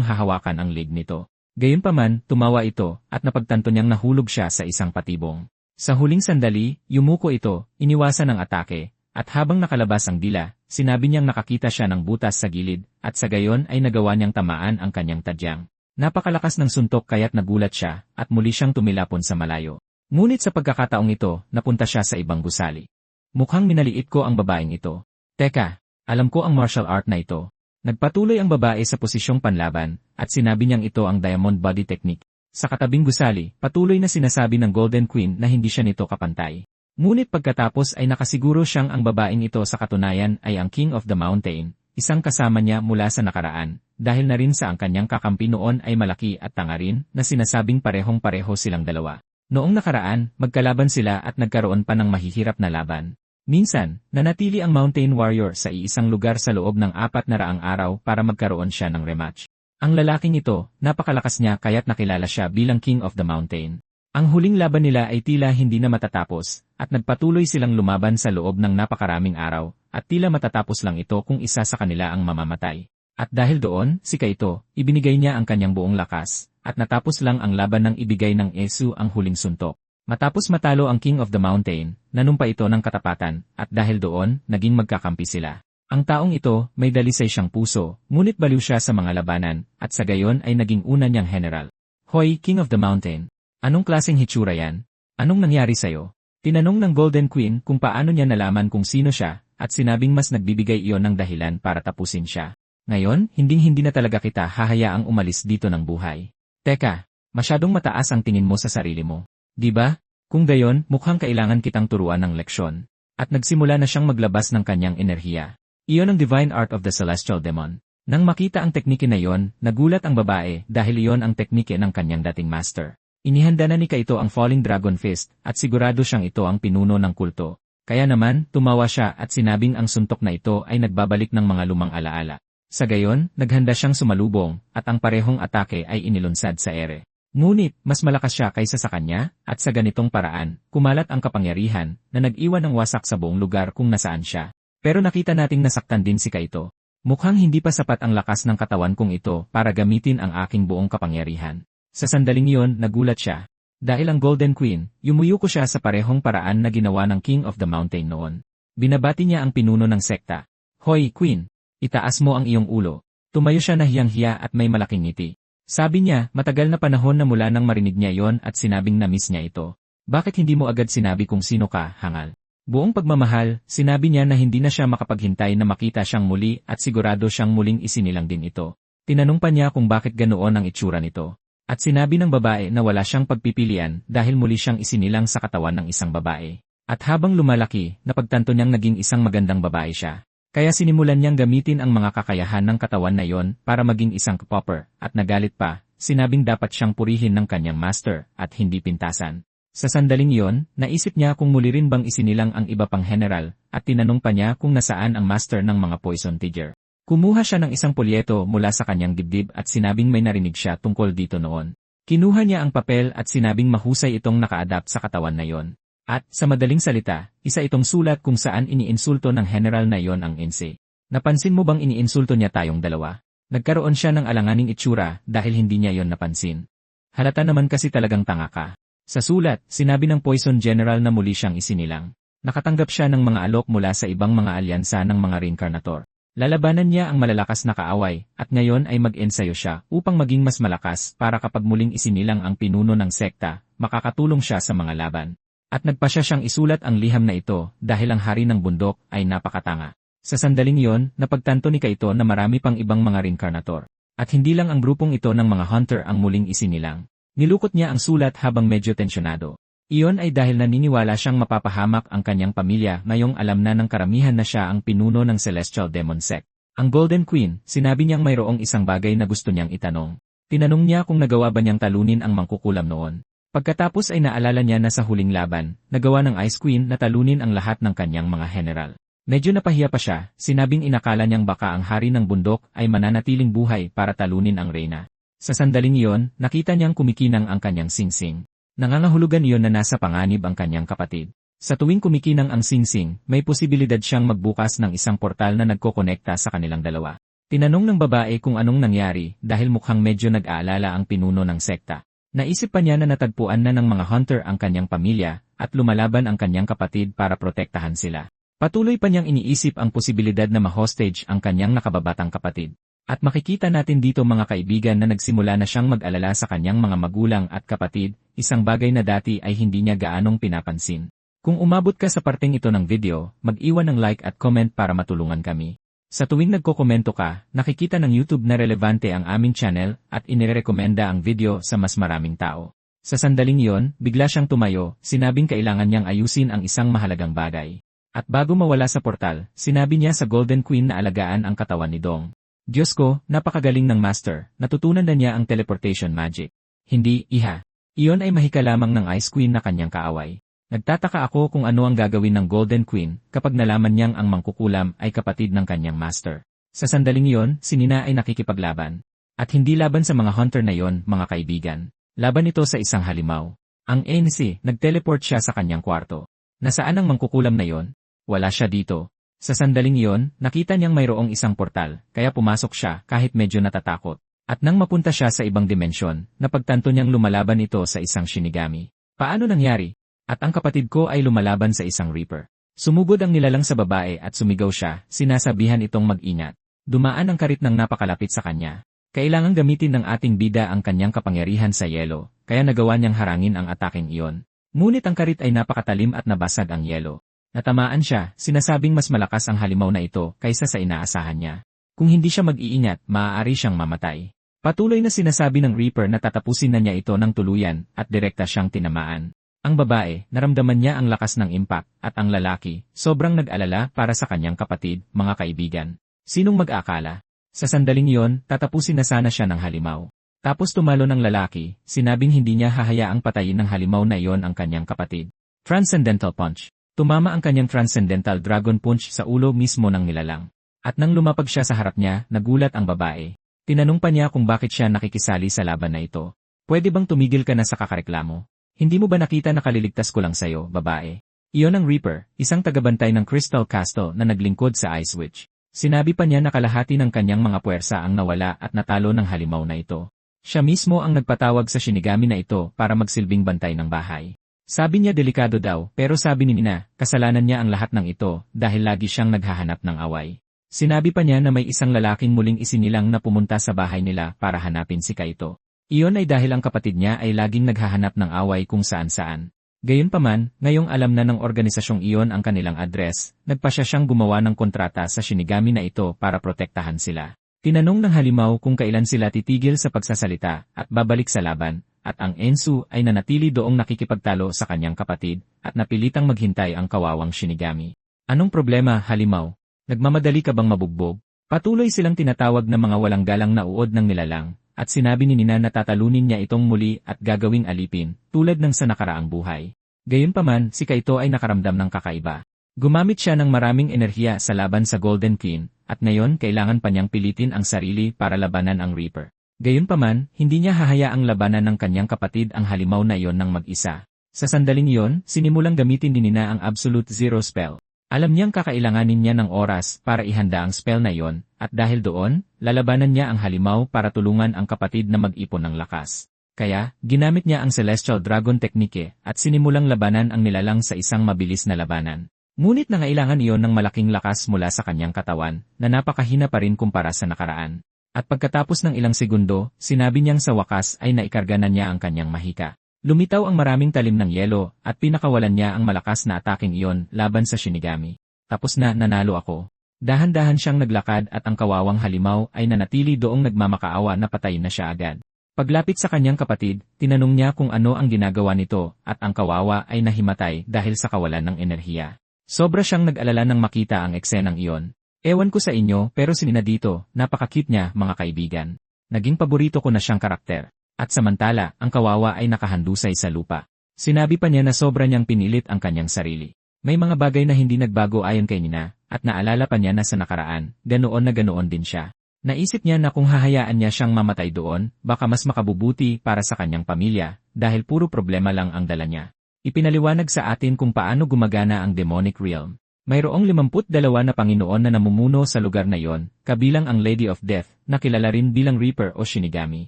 A: hahawakan ang leg nito. Gayunpaman, tumawa ito, at napagtanto niyang nahulog siya sa isang patibong. Sa huling sandali, yumuko ito, iniwasan ang atake, at habang nakalabas ang dila, sinabi niyang nakakita siya ng butas sa gilid, at sa gayon ay nagawa niyang tamaan ang kanyang tadyang. Napakalakas ng suntok kaya't nagulat siya, at muli siyang tumilapon sa malayo. Ngunit sa pagkakataong ito, napunta siya sa ibang gusali. Mukhang minaliit ko ang babaeng ito. Teka, alam ko ang martial art na ito. Nagpatuloy ang babae sa posisyong panlaban, at sinabi niyang ito ang Diamond Body Technique. Sa katabing gusali, patuloy na sinasabi ng Golden Queen na hindi siya nito kapantay. Ngunit pagkatapos ay nakasiguro siyang ang babaeng ito sa katunayan ay ang King of the Mountain, isang kasama niya mula sa nakaraan, dahil na rin sa ang kanyang kakampi noon ay malaki at tanga rin na sinasabing parehong-pareho silang dalawa. Noong nakaraan, magkalaban sila at nagkaroon pa ng mahihirap na laban. Minsan, nanatili ang Mountain Warrior sa iisang lugar sa loob ng 400 araw para magkaroon siya ng rematch. Ang lalaking ito, napakalakas niya kaya't nakilala siya bilang King of the Mountain. Ang huling laban nila ay tila hindi na matatapos, at nagpatuloy silang lumaban sa loob ng napakaraming araw, at tila matatapos lang ito kung isa sa kanila ang mamamatay. At dahil doon, si Kaito, ibinigay niya ang kanyang buong lakas, at natapos lang ang laban nang ibigay ng Esu ang huling suntok. Matapos matalo ang King of the Mountain, nanumpa ito ng katapatan, at dahil doon, naging magkakampi sila. Ang taong ito, may dalisay siyang puso, ngunit baliw siya sa mga labanan, at sa gayon ay naging una niyang general. Hoy, King of the Mountain! Anong klaseng hitsura yan? Anong nangyari sa'yo? Tinanong ng Golden Queen kung paano niya nalaman kung sino siya, at sinabing mas nagbibigay iyon ng dahilan para tapusin siya. Ngayon, hinding-hindi na talaga kita hahayaang umalis dito ng buhay. Teka, masyadong mataas ang tingin mo sa sarili mo. Di ba? Kung gayon, mukhang kailangan kitang turuan ng leksyon. At nagsimula na siyang maglabas ng kanyang enerhiya. Iyon ang Divine Art of the Celestial Demon. Nang makita ang teknike na iyon, nagulat ang babae dahil iyon ang teknike ng kanyang dating master. Inihanda na ni Kaito ang Falling Dragon Fist at sigurado siyang ito ang pinuno ng kulto. Kaya naman, tumawa siya at sinabing ang suntok na ito ay nagbabalik ng mga lumang alaala. Sa gayon, naghanda siyang sumalubong at ang parehong atake ay inilunsad sa ere. Ngunit, mas malakas siya kaysa sa kanya at sa ganitong paraan, kumalat ang kapangyarihan na nag-iwan ng wasak sa buong lugar kung nasaan siya. Pero nakita nating nasaktan din si Kaito. Mukhang hindi pa sapat ang lakas ng katawan kong ito para gamitin ang aking buong kapangyarihan. Sa sandaling iyon, nagulat siya. Dahil ang Golden Queen, yumuyuko siya sa parehong paraan na ginawa ng King of the Mountain noon. Binabati niya ang pinuno ng sekta. Hoy, Queen! Itaas mo ang iyong ulo. Tumayo siya na hiyang-hiya at may malaking ngiti. Sabi niya, matagal na panahon na mula nang marinig niya yon at sinabing na-miss niya ito. Bakit hindi mo agad sinabi kung sino ka, hangal? Buong pagmamahal, sinabi niya na hindi na siya makapaghintay na makita siyang muli at sigurado siyang muling isinilang din ito. Tinanong pa niya kung bakit ganoon ang itsura nito. At sinabi ng babae na wala siyang pagpipilian dahil muli siyang isinilang sa katawan ng isang babae. At habang lumalaki, napagtanto niyang naging isang magandang babae siya. Kaya sinimulan niyang gamitin ang mga kakayahan ng katawan na yon para maging isang popper, at nagalit pa, sinabing dapat siyang purihin ng kanyang master, at hindi pintasan. Sa sandaling iyon, naisip niya kung muli rin bang isinilang ang iba pang general, at tinanong pa niya kung nasaan ang master ng mga poison tiger. Kumuha siya ng isang polyeto mula sa kanyang dibdib at sinabing may narinig siya tungkol dito noon. Kinuha niya ang papel at sinabing mahusay itong naka-adapt sa katawan na yon. At, sa madaling salita, isa itong sulat kung saan iniinsulto ng general na yon ang NC. Napansin mo bang iniinsulto niya tayong dalawa? Nagkaroon siya ng alanganing itsura dahil hindi niya yon napansin. Halata naman kasi talagang tanga ka. Sa sulat, sinabi ng Poison General na muli siyang isinilang. Nakatanggap siya ng mga alok mula sa ibang mga alyansa ng mga reincarnator. Lalabanan niya ang malalakas na kaaway, at ngayon ay mag-ensayo siya upang maging mas malakas para kapag muling isinilang ang pinuno ng sekta, makakatulong siya sa mga laban. At nagpasya siyang isulat ang liham na ito dahil ang hari ng bundok ay napakatanga. Sa sandaling iyon, napagtanto ni Kaito na marami pang ibang mga reincarnator. At hindi lang ang grupong ito ng mga hunter ang muling isinilang. Nilukot niya ang sulat habang medyo tensyonado. Iyon ay dahil naniniwala siyang mapapahamak ang kanyang pamilya ngayong alam na ng karamihan na siya ang pinuno ng Celestial Demon Sect. Ang Golden Queen, sinabi niyang mayroong isang bagay na gusto niyang itanong. Tinanong niya kung nagawa ba niyang talunin ang mangkukulam noon. Pagkatapos ay naalala niya na sa huling laban, nagawa ng Ice Queen na talunin ang lahat ng kanyang mga general. Medyo napahiya pa siya, sinabing inakala niyang baka ang hari ng bundok ay mananatiling buhay para talunin ang reyna. Sa sandaling iyon, nakita niyang kumikinang ang kanyang singsing. Nangangahulugan iyon na nasa panganib ang kanyang kapatid. Sa tuwing kumikinang ang singsing, may posibilidad siyang magbukas ng isang portal na nagkokonekta sa kanilang dalawa. Tinanong ng babae kung anong nangyari dahil mukhang medyo nag-aalala ang pinuno ng sekta. Naisip pa niya na natagpuan na ng mga hunter ang kanyang pamilya at lumalaban ang kanyang kapatid para protektahan sila. Patuloy pa niyang iniisip ang posibilidad na ma-hostage ang kanyang nakababatang kapatid. At makikita natin dito mga kaibigan na nagsimula na siyang mag-alala sa kanyang mga magulang at kapatid, isang bagay na dati ay hindi niya gaanong pinapansin. Kung umabot ka sa parteng ito ng video, mag-iwan ng like at comment para matulungan kami. Sa tuwing nagkokomento ka, nakikita ng YouTube na relevante ang aming channel at inirekomenda ang video sa mas maraming tao. Sa sandaling iyon, bigla siyang tumayo, sinabing kailangan niyang ayusin ang isang mahalagang bagay. At bago mawala sa portal, sinabi niya sa Golden Queen na alagaan ang katawan ni Dong. Diyos ko, napakagaling ng master, natutunan na niya ang teleportation magic. Hindi, iha. Iyon ay mahika lamang ng Ice Queen na kanyang kaaway. Nagtataka ako kung ano ang gagawin ng Golden Queen kapag nalaman niyang ang mangkukulam ay kapatid ng kanyang master. Sa sandaling iyon, si Nina ay nakikipaglaban. At hindi laban sa mga hunter na iyon, mga kaibigan. Laban ito sa isang halimaw. Ang ANC, nag-teleport siya sa kanyang kwarto. Nasaan ang mangkukulam na iyon? Wala siya dito. Sa sandaling iyon, nakita niyang mayroong isang portal, kaya pumasok siya kahit medyo natatakot. At nang mapunta siya sa ibang dimensyon, napagtanto niyang lumalaban ito sa isang Shinigami. Paano nangyari? At ang kapatid ko ay lumalaban sa isang Reaper. Sumugod ang nilalang sa babae at sumigaw siya, sinasabihan itong mag-ingat. Dumaan ang karit ng napakalapit sa kanya. Kailangang gamitin ng ating bida ang kanyang kapangyarihan sa yelo, kaya nagawa niyang harangin ang ataking iyon. Ngunit ang karit ay napakatalim at nabasag ang yelo. Natamaan siya, sinasabing mas malakas ang halimaw na ito kaysa sa inaasahan niya. Kung hindi siya mag-iingat, maaari siyang mamatay. Patuloy na sinasabi ng Reaper na tatapusin na niya ito ng tuluyan at direkta siyang tinamaan. Ang babae, naramdaman niya ang lakas ng impact, at ang lalaki, sobrang nag-alala para sa kanyang kapatid, mga kaibigan. Sinong mag-akala? Sa sandaling iyon, tatapusin na sana siya ng halimaw. Tapos tumalo ng lalaki, sinabing hindi niya hahayaang patayin ng halimaw na iyon ang kanyang kapatid. Transcendental Punch. Tumama ang kanyang Transcendental Dragon Punch sa ulo mismo ng nilalang. At nang lumapag siya sa harap niya, nagulat ang babae. Tinanong pa niya kung bakit siya nakikisali sa laban na ito. Pwede bang tumigil ka na sa kakareklamo? Hindi mo ba nakita na kaliligtas ko lang sa'yo, babae? Iyon ang Reaper, isang tagabantay ng Crystal Castle na naglingkod sa Ice Witch. Sinabi pa niya na kalahati ng kanyang mga puwersa ang nawala at natalo ng halimaw na ito. Siya mismo ang nagpatawag sa Shinigami na ito para magsilbing bantay ng bahay. Sabi niya delikado daw, pero sabi ni Nina, kasalanan niya ang lahat ng ito dahil lagi siyang naghahanap ng away. Sinabi pa niya na may isang lalaking muling isinilang na pumunta sa bahay nila para hanapin si Kaito. Iyon ay dahil ang kapatid niya ay laging naghahanap ng away kung saan-saan. Gayunpaman, ngayong alam na ng organisasyong iyon ang kanilang address, nagpasya siyang gumawa ng kontrata sa Shinigami na ito para protektahan sila. Tinanong ng halimaw kung kailan sila titigil sa pagsasalita at babalik sa laban, at ang Ensu ay nanatili doong nakikipagtalo sa kanyang kapatid at napilitang maghintay ang kawawang Shinigami. Anong problema, halimaw? Nagmamadali ka bang mabugbog? Patuloy silang tinatawag na mga walang galang na uod ng nilalang, at sinabi ni Nina na tatalunin niya itong muli at gagawing alipin, tulad ng sa nakaraang buhay. Gayunpaman, si Kaito ay nakaramdam ng kakaiba. Gumamit siya ng maraming enerhiya sa laban sa Golden Queen, at ngayon kailangan pa niyang pilitin ang sarili para labanan ang Reaper. Gayunpaman, hindi niya hahayaang labanan ng kanyang kapatid ang halimaw na iyon ng mag-isa. Sa sandaling iyon, sinimulang gamitin ni Nina ang Absolute Zero Spell. Alam niyang kakailanganin niya ng oras para ihanda ang spell na iyon, at dahil doon, lalabanan niya ang halimaw para tulungan ang kapatid na mag-ipon ng lakas. Kaya, ginamit niya ang Celestial Dragon Technique at sinimulang labanan ang nilalang sa isang mabilis na labanan. Ngunit nangailangan iyon ng malaking lakas mula sa kanyang katawan, na napakahina pa rin kumpara sa nakaraan. At pagkatapos ng ilang segundo, sinabi niyang sa wakas ay naikarga na niya ang kanyang mahika. Lumitaw ang maraming talim ng yelo, at pinakawalan niya ang malakas na ataking iyon laban sa Shinigami. Tapos na, nanalo ako. Dahan-dahan siyang naglakad at ang kawawang halimaw ay nanatili doong nagmamakaawa na patayin na siya agad. Paglapit sa kanyang kapatid, tinanong niya kung ano ang ginagawa nito, at ang kawawa ay nahimatay dahil sa kawalan ng enerhiya. Sobra siyang nag-alala nang makita ang eksenang iyon. Ewan ko sa inyo, pero si Nina dito, napaka-cute niya, mga kaibigan. Naging paborito ko na siyang karakter. At samantala, ang kawawa ay nakahandusay sa lupa. Sinabi pa niya na sobra niyang pinilit ang kanyang sarili. May mga bagay na hindi nagbago ayon kay Nina, at naalala pa niya na sa nakaraan, ganoon din siya. Naisip niya na kung hahayaan niya siyang mamatay doon, baka mas makabubuti para sa kanyang pamilya, dahil puro problema lang ang dala niya. Ipinaliwanag sa atin kung paano gumagana ang demonic realm. Mayroong 52 na Panginoon na namumuno sa lugar na iyon, kabilang ang Lady of Death, na kilala rin bilang Reaper o Shinigami.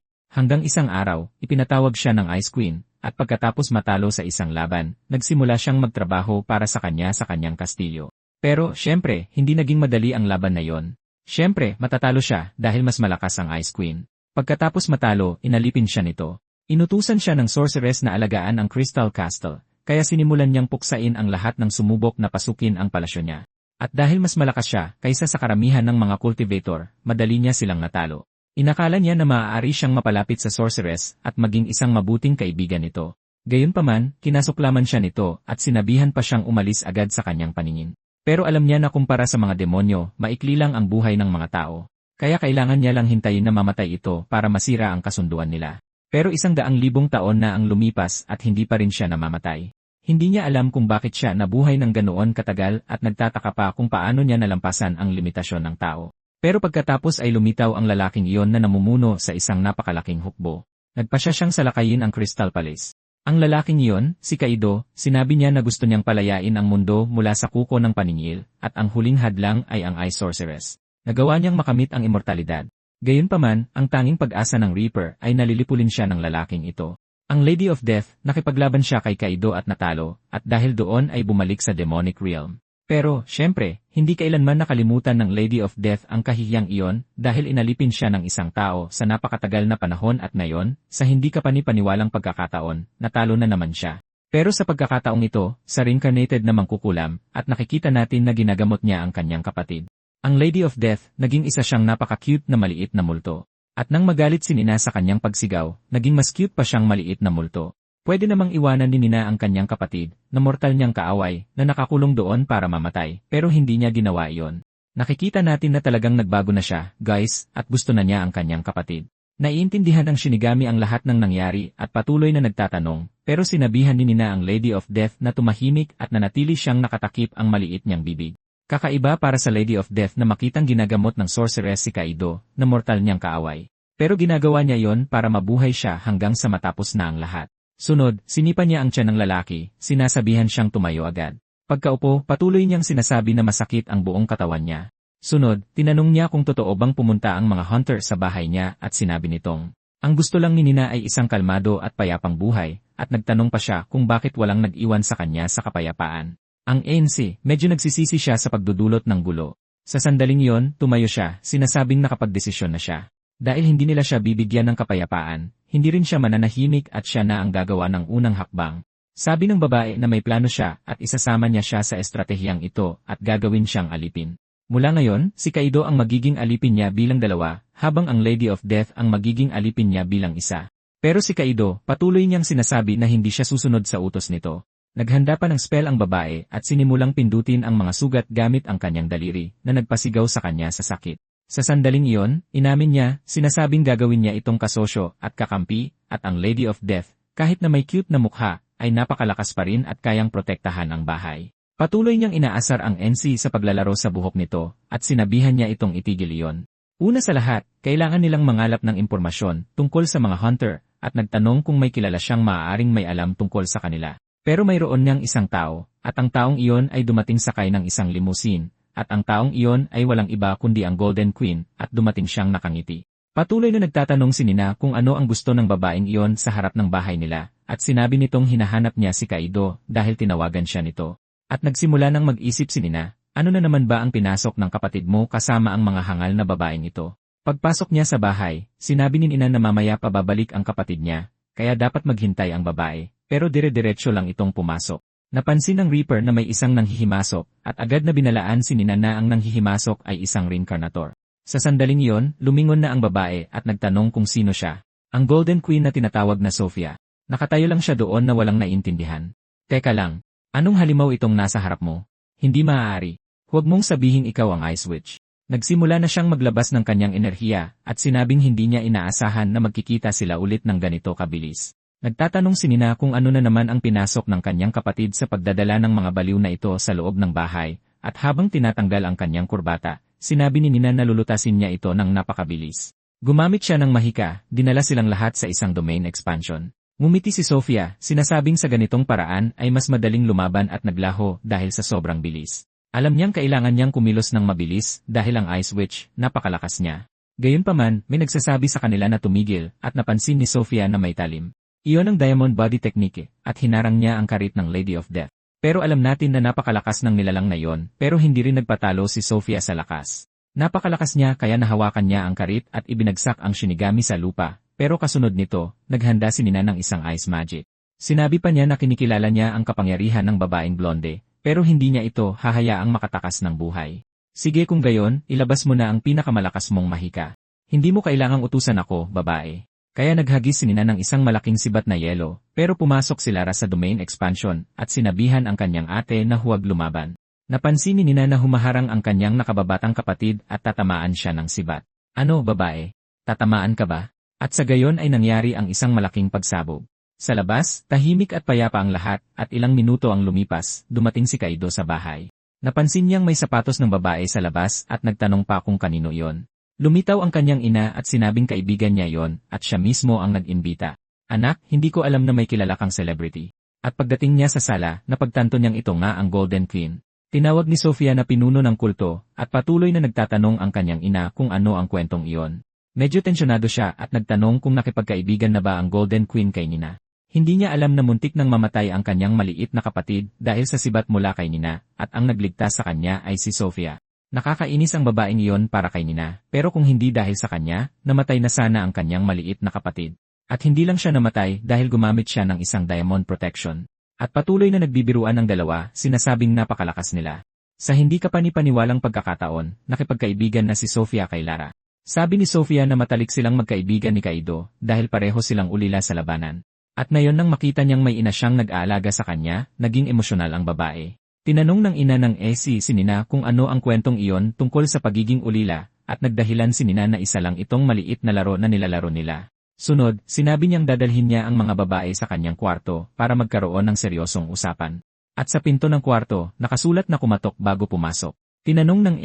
A: Hanggang isang araw, ipinatawag siya ng Ice Queen, at pagkatapos matalo sa isang laban, nagsimula siyang magtrabaho para sa kanyang kastilyo. Pero, syempre, hindi naging madali ang laban na iyon. Syempre, matatalo siya dahil mas malakas ang Ice Queen. Pagkatapos matalo, inalipin siya nito. Inutusan siya ng sorceress na alagaan ang Crystal Castle, kaya sinimulan niyang puksain ang lahat ng sumubok na pasukin ang palasyo niya. At dahil mas malakas siya kaysa sa karamihan ng mga cultivator, madali niya silang natalo. Inakala niya na maaari siyang mapalapit sa sorceress at maging isang mabuting kaibigan nito. Gayunpaman, kinasuklaman siya nito at sinabihan pa siyang umalis agad sa kanyang paningin. Pero alam niya na kumpara sa mga demonyo, maikli lang ang buhay ng mga tao. Kaya kailangan niya lang hintayin na mamatay ito para masira ang kasunduan nila. Pero 100,000 taon na ang lumipas at hindi pa rin siya namamatay. Hindi niya alam kung bakit siya nabuhay ng ganoon katagal at nagtataka pa kung paano niya nalampasan ang limitasyon ng tao. Pero pagkatapos ay lumitaw ang lalaking iyon na namumuno sa isang napakalaking hukbo. Nagpasya siyang salakayin ang Crystal Palace. Ang lalaking iyon, si Kaido, sinabi niya na gusto niyang palayain ang mundo mula sa kuko ng paningil, at ang huling hadlang ay ang Ice Sorceress. Nagawa niyang makamit ang immortalidad. Gayunpaman, ang tanging pag-asa ng Reaper ay nalilipulin siya ng lalaking ito. Ang Lady of Death, nakipaglaban siya kay Kaido at natalo, at dahil doon ay bumalik sa demonic realm. Pero, syempre, hindi kailanman nakalimutan ng Lady of Death ang kahihiyang iyon dahil inalipin siya ng isang tao sa napakatagal na panahon at ngayon, sa hindi kapani-paniwalang pagkakataon, natalo na naman siya. Pero sa pagkakataong ito, sa reincarnated na mangkukulam, at nakikita natin na ginagamot niya ang kanyang kapatid. Ang Lady of Death, naging isa siyang napaka-cute na maliit na multo. At nang magalit si Nina sa kanyang pagsigaw, naging mas cute pa siyang maliit na multo. Pwede namang iwanan ni Nina ang kanyang kapatid, na mortal niyang kaaway, na nakakulong doon para mamatay, pero hindi niya ginawa iyon. Nakikita natin na talagang nagbago na siya, guys, at gusto na niya ang kanyang kapatid. Naiintindihan ng Shinigami ang lahat ng nangyari at patuloy na nagtatanong, pero sinabihan ni Nina ang Lady of Death na tumahimik at nanatili siyang nakatakip ang maliit niyang bibig. Kakaiba para sa Lady of Death na makitang ginagamot ng sorceress si Kaido, na mortal niyang kaaway. Pero ginagawa niya yon para mabuhay siya hanggang sa matapos na ang lahat. Sunod, sinipa niya ang tiyan ng lalaki, sinasabihan siyang tumayo agad. Pagkaupo, patuloy niyang sinasabi na masakit ang buong katawan niya. Sunod, tinanong niya kung totoo bang pumunta ang mga hunter sa bahay niya at sinabi nitong, ang gusto lang ni Nina ay isang kalmado at payapang buhay, at nagtanong pa siya kung bakit walang nag-iwan sa kanya sa kapayapaan. Ang ANC, medyo nagsisisi siya sa pagdudulot ng gulo. Sa sandaling yon, tumayo siya, sinasabing nakapagdesisyon na siya. Dahil hindi nila siya bibigyan ng kapayapaan, hindi rin siya mananahimik at siya na ang gagawa ng unang hakbang. Sabi ng babae na may plano siya at isasama niya siya sa estratehiyang ito at gagawin siyang alipin. Mula ngayon, si Kaido ang magiging alipin niya bilang dalawa, habang ang Lady of Death ang magiging alipin niya bilang isa. Pero si Kaido, patuloy niyang sinasabi na hindi siya susunod sa utos nito. Naghanda pa ng spell ang babae at sinimulang pindutin ang mga sugat gamit ang kanyang daliri na nagpasigaw sa kanya sa sakit. Sa sandaling iyon, inamin niya, sinasabing gagawin niya itong kasosyo at kakampi, at ang Lady of Death, kahit na may cute na mukha, ay napakalakas pa rin at kayang protektahan ang bahay. Patuloy niyang inaasar ang NC sa paglalaro sa buhok nito, at sinabihan niya itong itigil iyon. Una sa lahat, kailangan nilang mangalap ng impormasyon tungkol sa mga hunter, at nagtanong kung may kilala siyang maaaring may alam tungkol sa kanila. Pero mayroon niyang isang tao, at ang taong iyon ay dumating sakay ng isang limousine, at ang taong iyon ay walang iba kundi ang Golden Queen, at dumating siyang nakangiti. Patuloy na nagtatanong si Nina kung ano ang gusto ng babaeng iyon sa harap ng bahay nila, at sinabi nitong hinahanap niya si Kaido dahil tinawagan siya nito. At nagsimula nang mag-isip si Nina, ano na naman ba ang pinasok ng kapatid mo kasama ang mga hangal na babaeng ito? Pagpasok niya sa bahay, sinabi ni Nina na mamaya pababalik ang kapatid niya, kaya dapat maghintay ang babae, pero dire-diretso lang itong pumasok. Napansin ng Reaper na may isang nanghihimasok, at agad na binalaan si Nina na ang nanghihimasok ay isang reincarnator. Sa sandaling iyon, lumingon na ang babae at nagtanong kung sino siya. Ang Golden Queen na tinatawag na Sophia. Nakatayo lang siya doon na walang naiintindihan. Teka lang, anong halimaw itong nasa harap mo? Hindi maaari. Huwag mong sabihin ikaw ang Ice Witch. Nagsimula na siyang maglabas ng kanyang enerhiya, at sinabing hindi niya inaasahan na magkikita sila ulit ng ganito kabilis. Nagtatanong si Nina kung ano na naman ang pinasok ng kanyang kapatid sa pagdadala ng mga baliw na ito sa loob ng bahay, at habang tinatanggal ang kanyang kurbata, sinabi ni Nina na lulutasin niya ito ng napakabilis. Gumamit siya ng mahika, dinala silang lahat sa isang domain expansion. Ngumiti si Sophia, sinasabing sa ganitong paraan ay mas madaling lumaban at naglaho dahil sa sobrang bilis. Alam niyang kailangan niyang kumilos ng mabilis dahil ang Ice Witch, napakalakas niya. Gayunpaman, may nagsasabi sa kanila na tumigil at napansin ni Sophia na may talim. Iyon ang Diamond Body Technique, at hinarang niya ang karit ng Lady of Death. Pero alam natin na napakalakas ng nilalang na yon, pero hindi rin nagpatalo si Sophia sa lakas. Napakalakas niya kaya nahawakan niya ang karit at ibinagsak ang Shinigami sa lupa, pero kasunod nito, naghanda si Nina ng isang Ice Magic. Sinabi pa niya na kinikilala niya ang kapangyarihan ng babaeng blonde, pero hindi niya ito hahayaang makatakas ng buhay. Sige kung gayon, ilabas mo na ang pinakamalakas mong mahika. Hindi mo kailangang utusan ako, babae. Kaya naghagis si Nina ng isang malaking sibat na yelo, pero pumasok si Lara sa domain expansion at sinabihan ang kanyang ate na huwag lumaban. Napansin ni Nina na humaharang ang kanyang nakababatang kapatid at tatamaan siya ng sibat. Ano, babae? Tatamaan ka ba? At sa gayon ay nangyari ang isang malaking pagsabog. Sa labas, tahimik at payapa ang lahat at ilang minuto ang lumipas, dumating si Kaido sa bahay. Napansin niyang may sapatos ng babae sa labas at nagtanong pa kung kanino iyon. Lumitaw ang kanyang ina at sinabing kaibigan niya yon at siya mismo ang nag-imbita. Anak, hindi ko alam na may kilala kang celebrity. At pagdating niya sa sala, napagtanto niyang ito nga ang Golden Queen. Tinawag ni Sophia na pinuno ng kulto at patuloy na nagtatanong ang kanyang ina kung ano ang kwentong iyon. Medyo tensyonado siya at nagtanong kung nakipagkaibigan na ba ang Golden Queen kay Nina. Hindi niya alam na muntik nang mamatay ang kanyang maliit na kapatid dahil sa sibat mula kay Nina at ang nagligtas sa kanya ay si Sophia. Nakakainis ang babaeng iyon para kay Nina, pero kung hindi dahil sa kanya, namatay na sana ang kanyang maliit na kapatid. At hindi lang siya namatay dahil gumamit siya ng isang diamond protection. At patuloy na nagbibiruan ang dalawa, sinasabing napakalakas nila. Sa hindi kapani-paniwalang pagkakataon, nakipagkaibigan na si Sophia kay Lara. Sabi ni Sophia na matalik silang magkaibigan ni Kaido dahil pareho silang ulila sa labanan. At ngayon nang makita niyang may ina siyang nag-aalaga sa kanya, naging emosyonal ang babae. Tinanong ng ina ng si Nina kung ano ang kwentong iyon tungkol sa pagiging ulila, at nagdahilan si Nina na isa lang itong maliit na laro na nilalaro nila. Sunod, sinabi niyang dadalhin niya ang mga babae sa kanyang kwarto para magkaroon ng seryosong usapan. At sa pinto ng kwarto, nakasulat na kumatok bago pumasok. Tinanong ng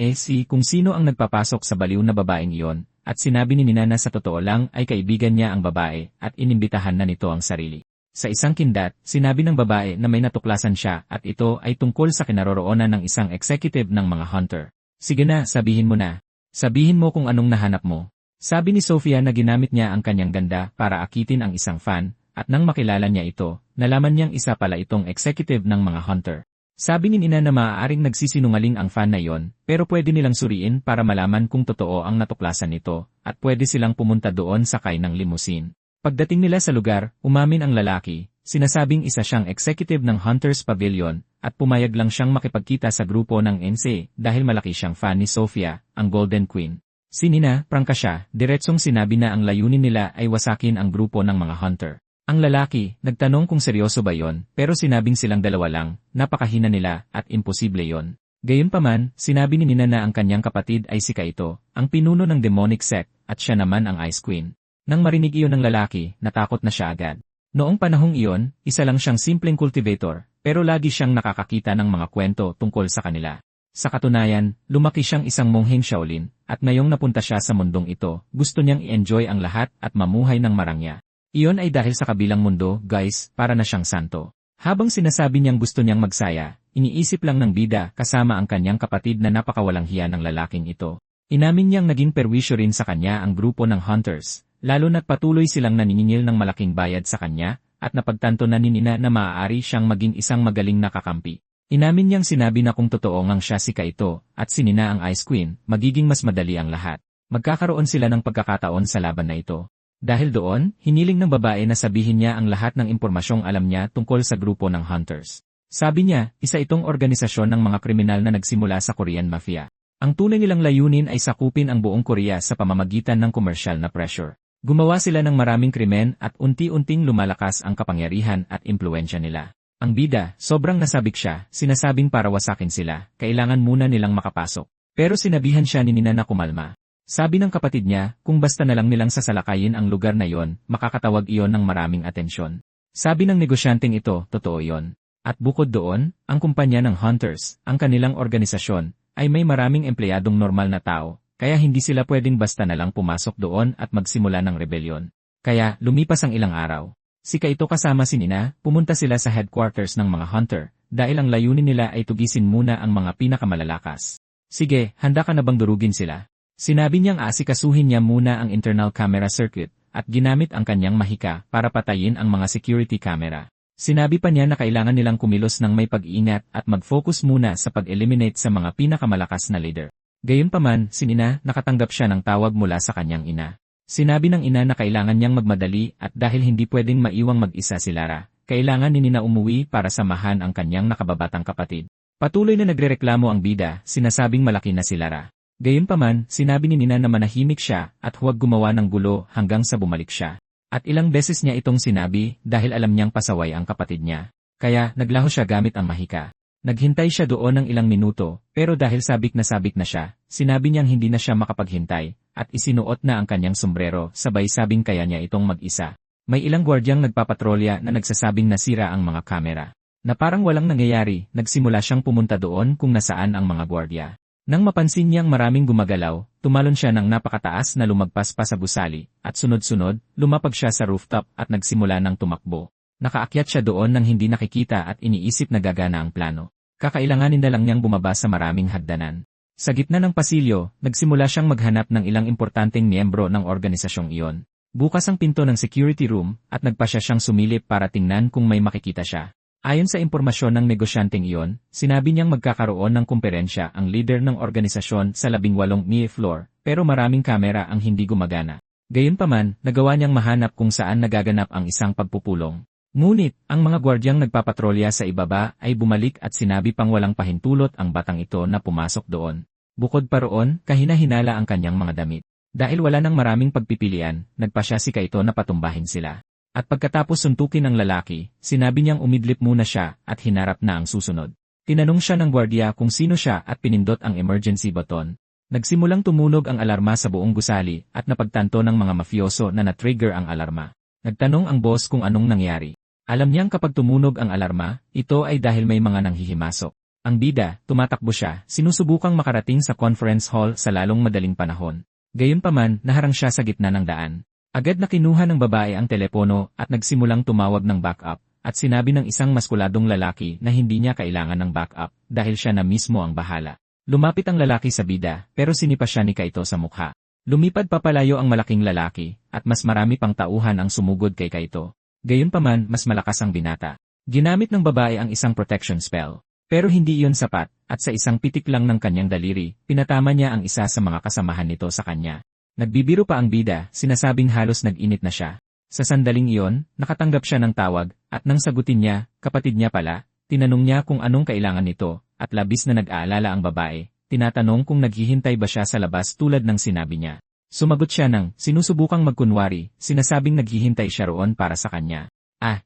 A: kung sino ang nagpapasok sa baliw na babaeng iyon, at sinabi ni Nina na sa totoo lang ay kaibigan niya ang babae at inimbitahan na nito ang sarili. Sa isang kindat, sinabi ng babae na may natuklasan siya at ito ay tungkol sa kinaroroonan ng isang executive ng mga hunter. Sige na, sabihin mo na. Sabihin mo kung anong nahanap mo. Sabi ni Sophia na ginamit niya ang kanyang ganda para akitin ang isang fan, at nang makilala niya ito, nalaman niyang isa pala itong executive ng mga hunter. Sabi ni Nina na maaaring nagsisinungaling ang fan na yon, pero pwede nilang suriin para malaman kung totoo ang natuklasan nito, at pwede silang pumunta doon sakay ng limousine. Pagdating nila sa lugar, umamin ang lalaki, sinasabing isa siyang executive ng Hunter's Pavilion, at pumayag lang siyang makipagkita sa grupo ng NC dahil malaki siyang fan ni Sofia, ang Golden Queen. Si Nina, prangka siya, diretsong sinabi na ang layunin nila ay wasakin ang grupo ng mga hunter. Ang lalaki, nagtanong kung seryoso ba yon, pero sinabing silang dalawa lang, napakahina nila, at imposible yon. Gayunpaman, sinabi ni Nina na ang kanyang kapatid ay si Kaito, ang pinuno ng demonic sect, at siya naman ang Ice Queen. Nang marinig iyon ng lalaki, natakot na siya agad. Noong panahong iyon, isa lang siyang simpleng cultivator, pero lagi siyang nakakakita ng mga kwento tungkol sa kanila. Sa katunayan, lumaki siyang isang mongheng Shaolin, at ngayong napunta siya sa mundong ito, gusto niyang i-enjoy ang lahat at mamuhay ng marangya. Iyon ay dahil sa kabilang mundo, guys, para na siyang santo. Habang sinasabi niyang gusto niyang magsaya, iniisip lang ng bida kasama ang kanyang kapatid na napakawalang hiya ng lalaking ito. Inamin niyang naging perwisyo rin sa kanya ang grupo ng hunters, lalo na't patuloy silang naniningil ng malaking bayad sa kanya, at napagtanto na ni Nina na maaari siyang maging isang magaling na kakampi. Inamin niyang sinabi na kung totoo ngang siya si Kaito, at si Nina ang Ice Queen, magiging mas madali ang lahat. Magkakaroon sila ng pagkakataon sa laban na ito. Dahil doon, hiniling ng babae na sabihin niya ang lahat ng impormasyong alam niya tungkol sa grupo ng hunters. Sabi niya, isa itong organisasyon ng mga kriminal na nagsimula sa Korean Mafia. Ang tunay nilang layunin ay sakupin ang buong Korea sa pamamagitan ng komersyal na pressure. Gumawa sila ng maraming krimen at unti-unting lumalakas ang kapangyarihan at impluensya nila. Ang bida, sobrang nasabik siya, sinasabing para wasakin sila, kailangan muna nilang makapasok. Pero sinabihan siya ni Nina na kumalma. Sabi ng kapatid niya, kung basta na lang nilang sasalakayin ang lugar na yon, makakatawag iyon ng maraming atensyon. Sabi ng negosyanteng ito, totoo yon. At bukod doon, ang kumpanya ng hunters, ang kanilang organisasyon, ay may maraming empleyadong normal na tao, kaya hindi sila pwedeng basta na lang pumasok doon at magsimula ng rebelyon. Kaya, lumipas ang ilang araw. Si Kaito kasama si Nina, pumunta sila sa headquarters ng mga hunter, dahil ang layunin nila ay tugisin muna ang mga pinakamalalakas. Sige, handa ka na bang durugin sila? Sinabi niyang aasikasuhin niya muna ang internal camera circuit, at ginamit ang kanyang mahika para patayin ang mga security camera. Sinabi pa niya na kailangan nilang kumilos ng may pag-iingat at mag-focus muna sa pag-eliminate sa mga pinakamalakas na leader. Gayunpaman, si Nina, nakatanggap siya ng tawag mula sa kanyang ina. Sinabi ng ina na kailangan niyang magmadali at dahil hindi pwedeng maiwang mag-isa si Lara, kailangan ni Nina umuwi para samahan ang kanyang nakababatang kapatid. Patuloy na nagrereklamo ang bida, sinasabing malaki na si Lara. Gayunpaman, sinabi ni Nina na manahimik siya at huwag gumawa ng gulo hanggang sa bumalik siya. At ilang beses niya itong sinabi dahil alam niyang pasaway ang kapatid niya. Kaya, naglaho siya gamit ang mahika. Naghintay siya doon ng ilang minuto, pero dahil sabik na siya, sinabi niyang hindi na siya makapaghintay, at isinuot na ang kanyang sombrero sabay sabing kaya niya itong mag-isa. May ilang gwardyang nagpapatrolya na nagsasabing nasira ang mga kamera. Na parang walang nangyayari, nagsimula siyang pumunta doon kung nasaan ang mga gwardya. Nang mapansin niyang maraming gumagalaw, tumalon siya ng napakataas na lumagpas pa sa gusali, at sunod-sunod, lumapag siya sa rooftop at nagsimula ng tumakbo. Nakaakyat siya doon nang hindi nakikita at iniisip na gagana ang plano. Kakailanganin na lang niyang bumaba sa maraming hagdanan. Sa gitna ng pasilyo, nagsimula siyang maghanap ng ilang importanteng miyembro ng organisasyong iyon. Bukas ang pinto ng security room, at nagpasya siyang sumilip para tingnan kung may makikita siya. Ayon sa impormasyon ng negosyanteng iyon, sinabi niyang magkakaroon ng kumperensya ang leader ng organisasyon sa 18 floor, pero maraming kamera ang hindi gumagana. Gayunpaman, nagawa niyang mahanap kung saan nagaganap ang isang pagpupulong. Ngunit, ang mga gwardyang nagpapatrolya sa ibaba ay bumalik at sinabi pang walang pahintulot ang batang ito na pumasok doon. Bukod pa roon, kahina-hinala ang kanyang mga damit. Dahil wala nang maraming pagpipilian, nagpasya si Kaito na patumbahin sila. At pagkatapos suntukin ng lalaki, sinabi niyang umidlip muna siya at hinarap na ang susunod. Tinanong siya ng gwardiya kung sino siya at pinindot ang emergency button. Nagsimulang tumunog ang alarma sa buong gusali at napagtanto ng mga mafioso na na-trigger ang alarma. Nagtanong ang boss kung anong nangyari. Alam niyang kapag tumunog ang alarma, ito ay dahil may mga nanghihimasok. Ang bida, tumatakbo siya, sinusubukang makarating sa conference hall sa lalong madaling panahon. Gayunpaman, naharang siya sa gitna ng daan. Agad na kinuha ng babae ang telepono at nagsimulang tumawag ng backup, at sinabi ng isang maskuladong lalaki na hindi niya kailangan ng backup dahil siya na mismo ang bahala. Lumapit ang lalaki sa bida, pero sinipa siya ni Kaito sa mukha. Lumipad papalayo ang malaking lalaki, at mas marami pang tauhan ang sumugod kay Kaito. Gayunpaman, mas malakas ang binata. Ginamit ng babae ang isang protection spell. Pero hindi iyon sapat, at sa isang pitik lang ng kanyang daliri, pinatama niya ang isa sa mga kasamahan nito sa kanya. Nagbibiro pa ang bida, sinasabing halos nag-init na siya. Sa sandaling iyon, nakatanggap siya ng tawag, at nang sagutin niya, kapatid niya pala, Tinanong niya kung anong kailangan nito, at labis na nag-aalala ang babae, tinatanong kung naghihintay ba siya sa labas tulad ng sinabi niya. Sumagot siya ng sinusubukang magkunwari, sinasabing naghihintay siya roon para sa kanya.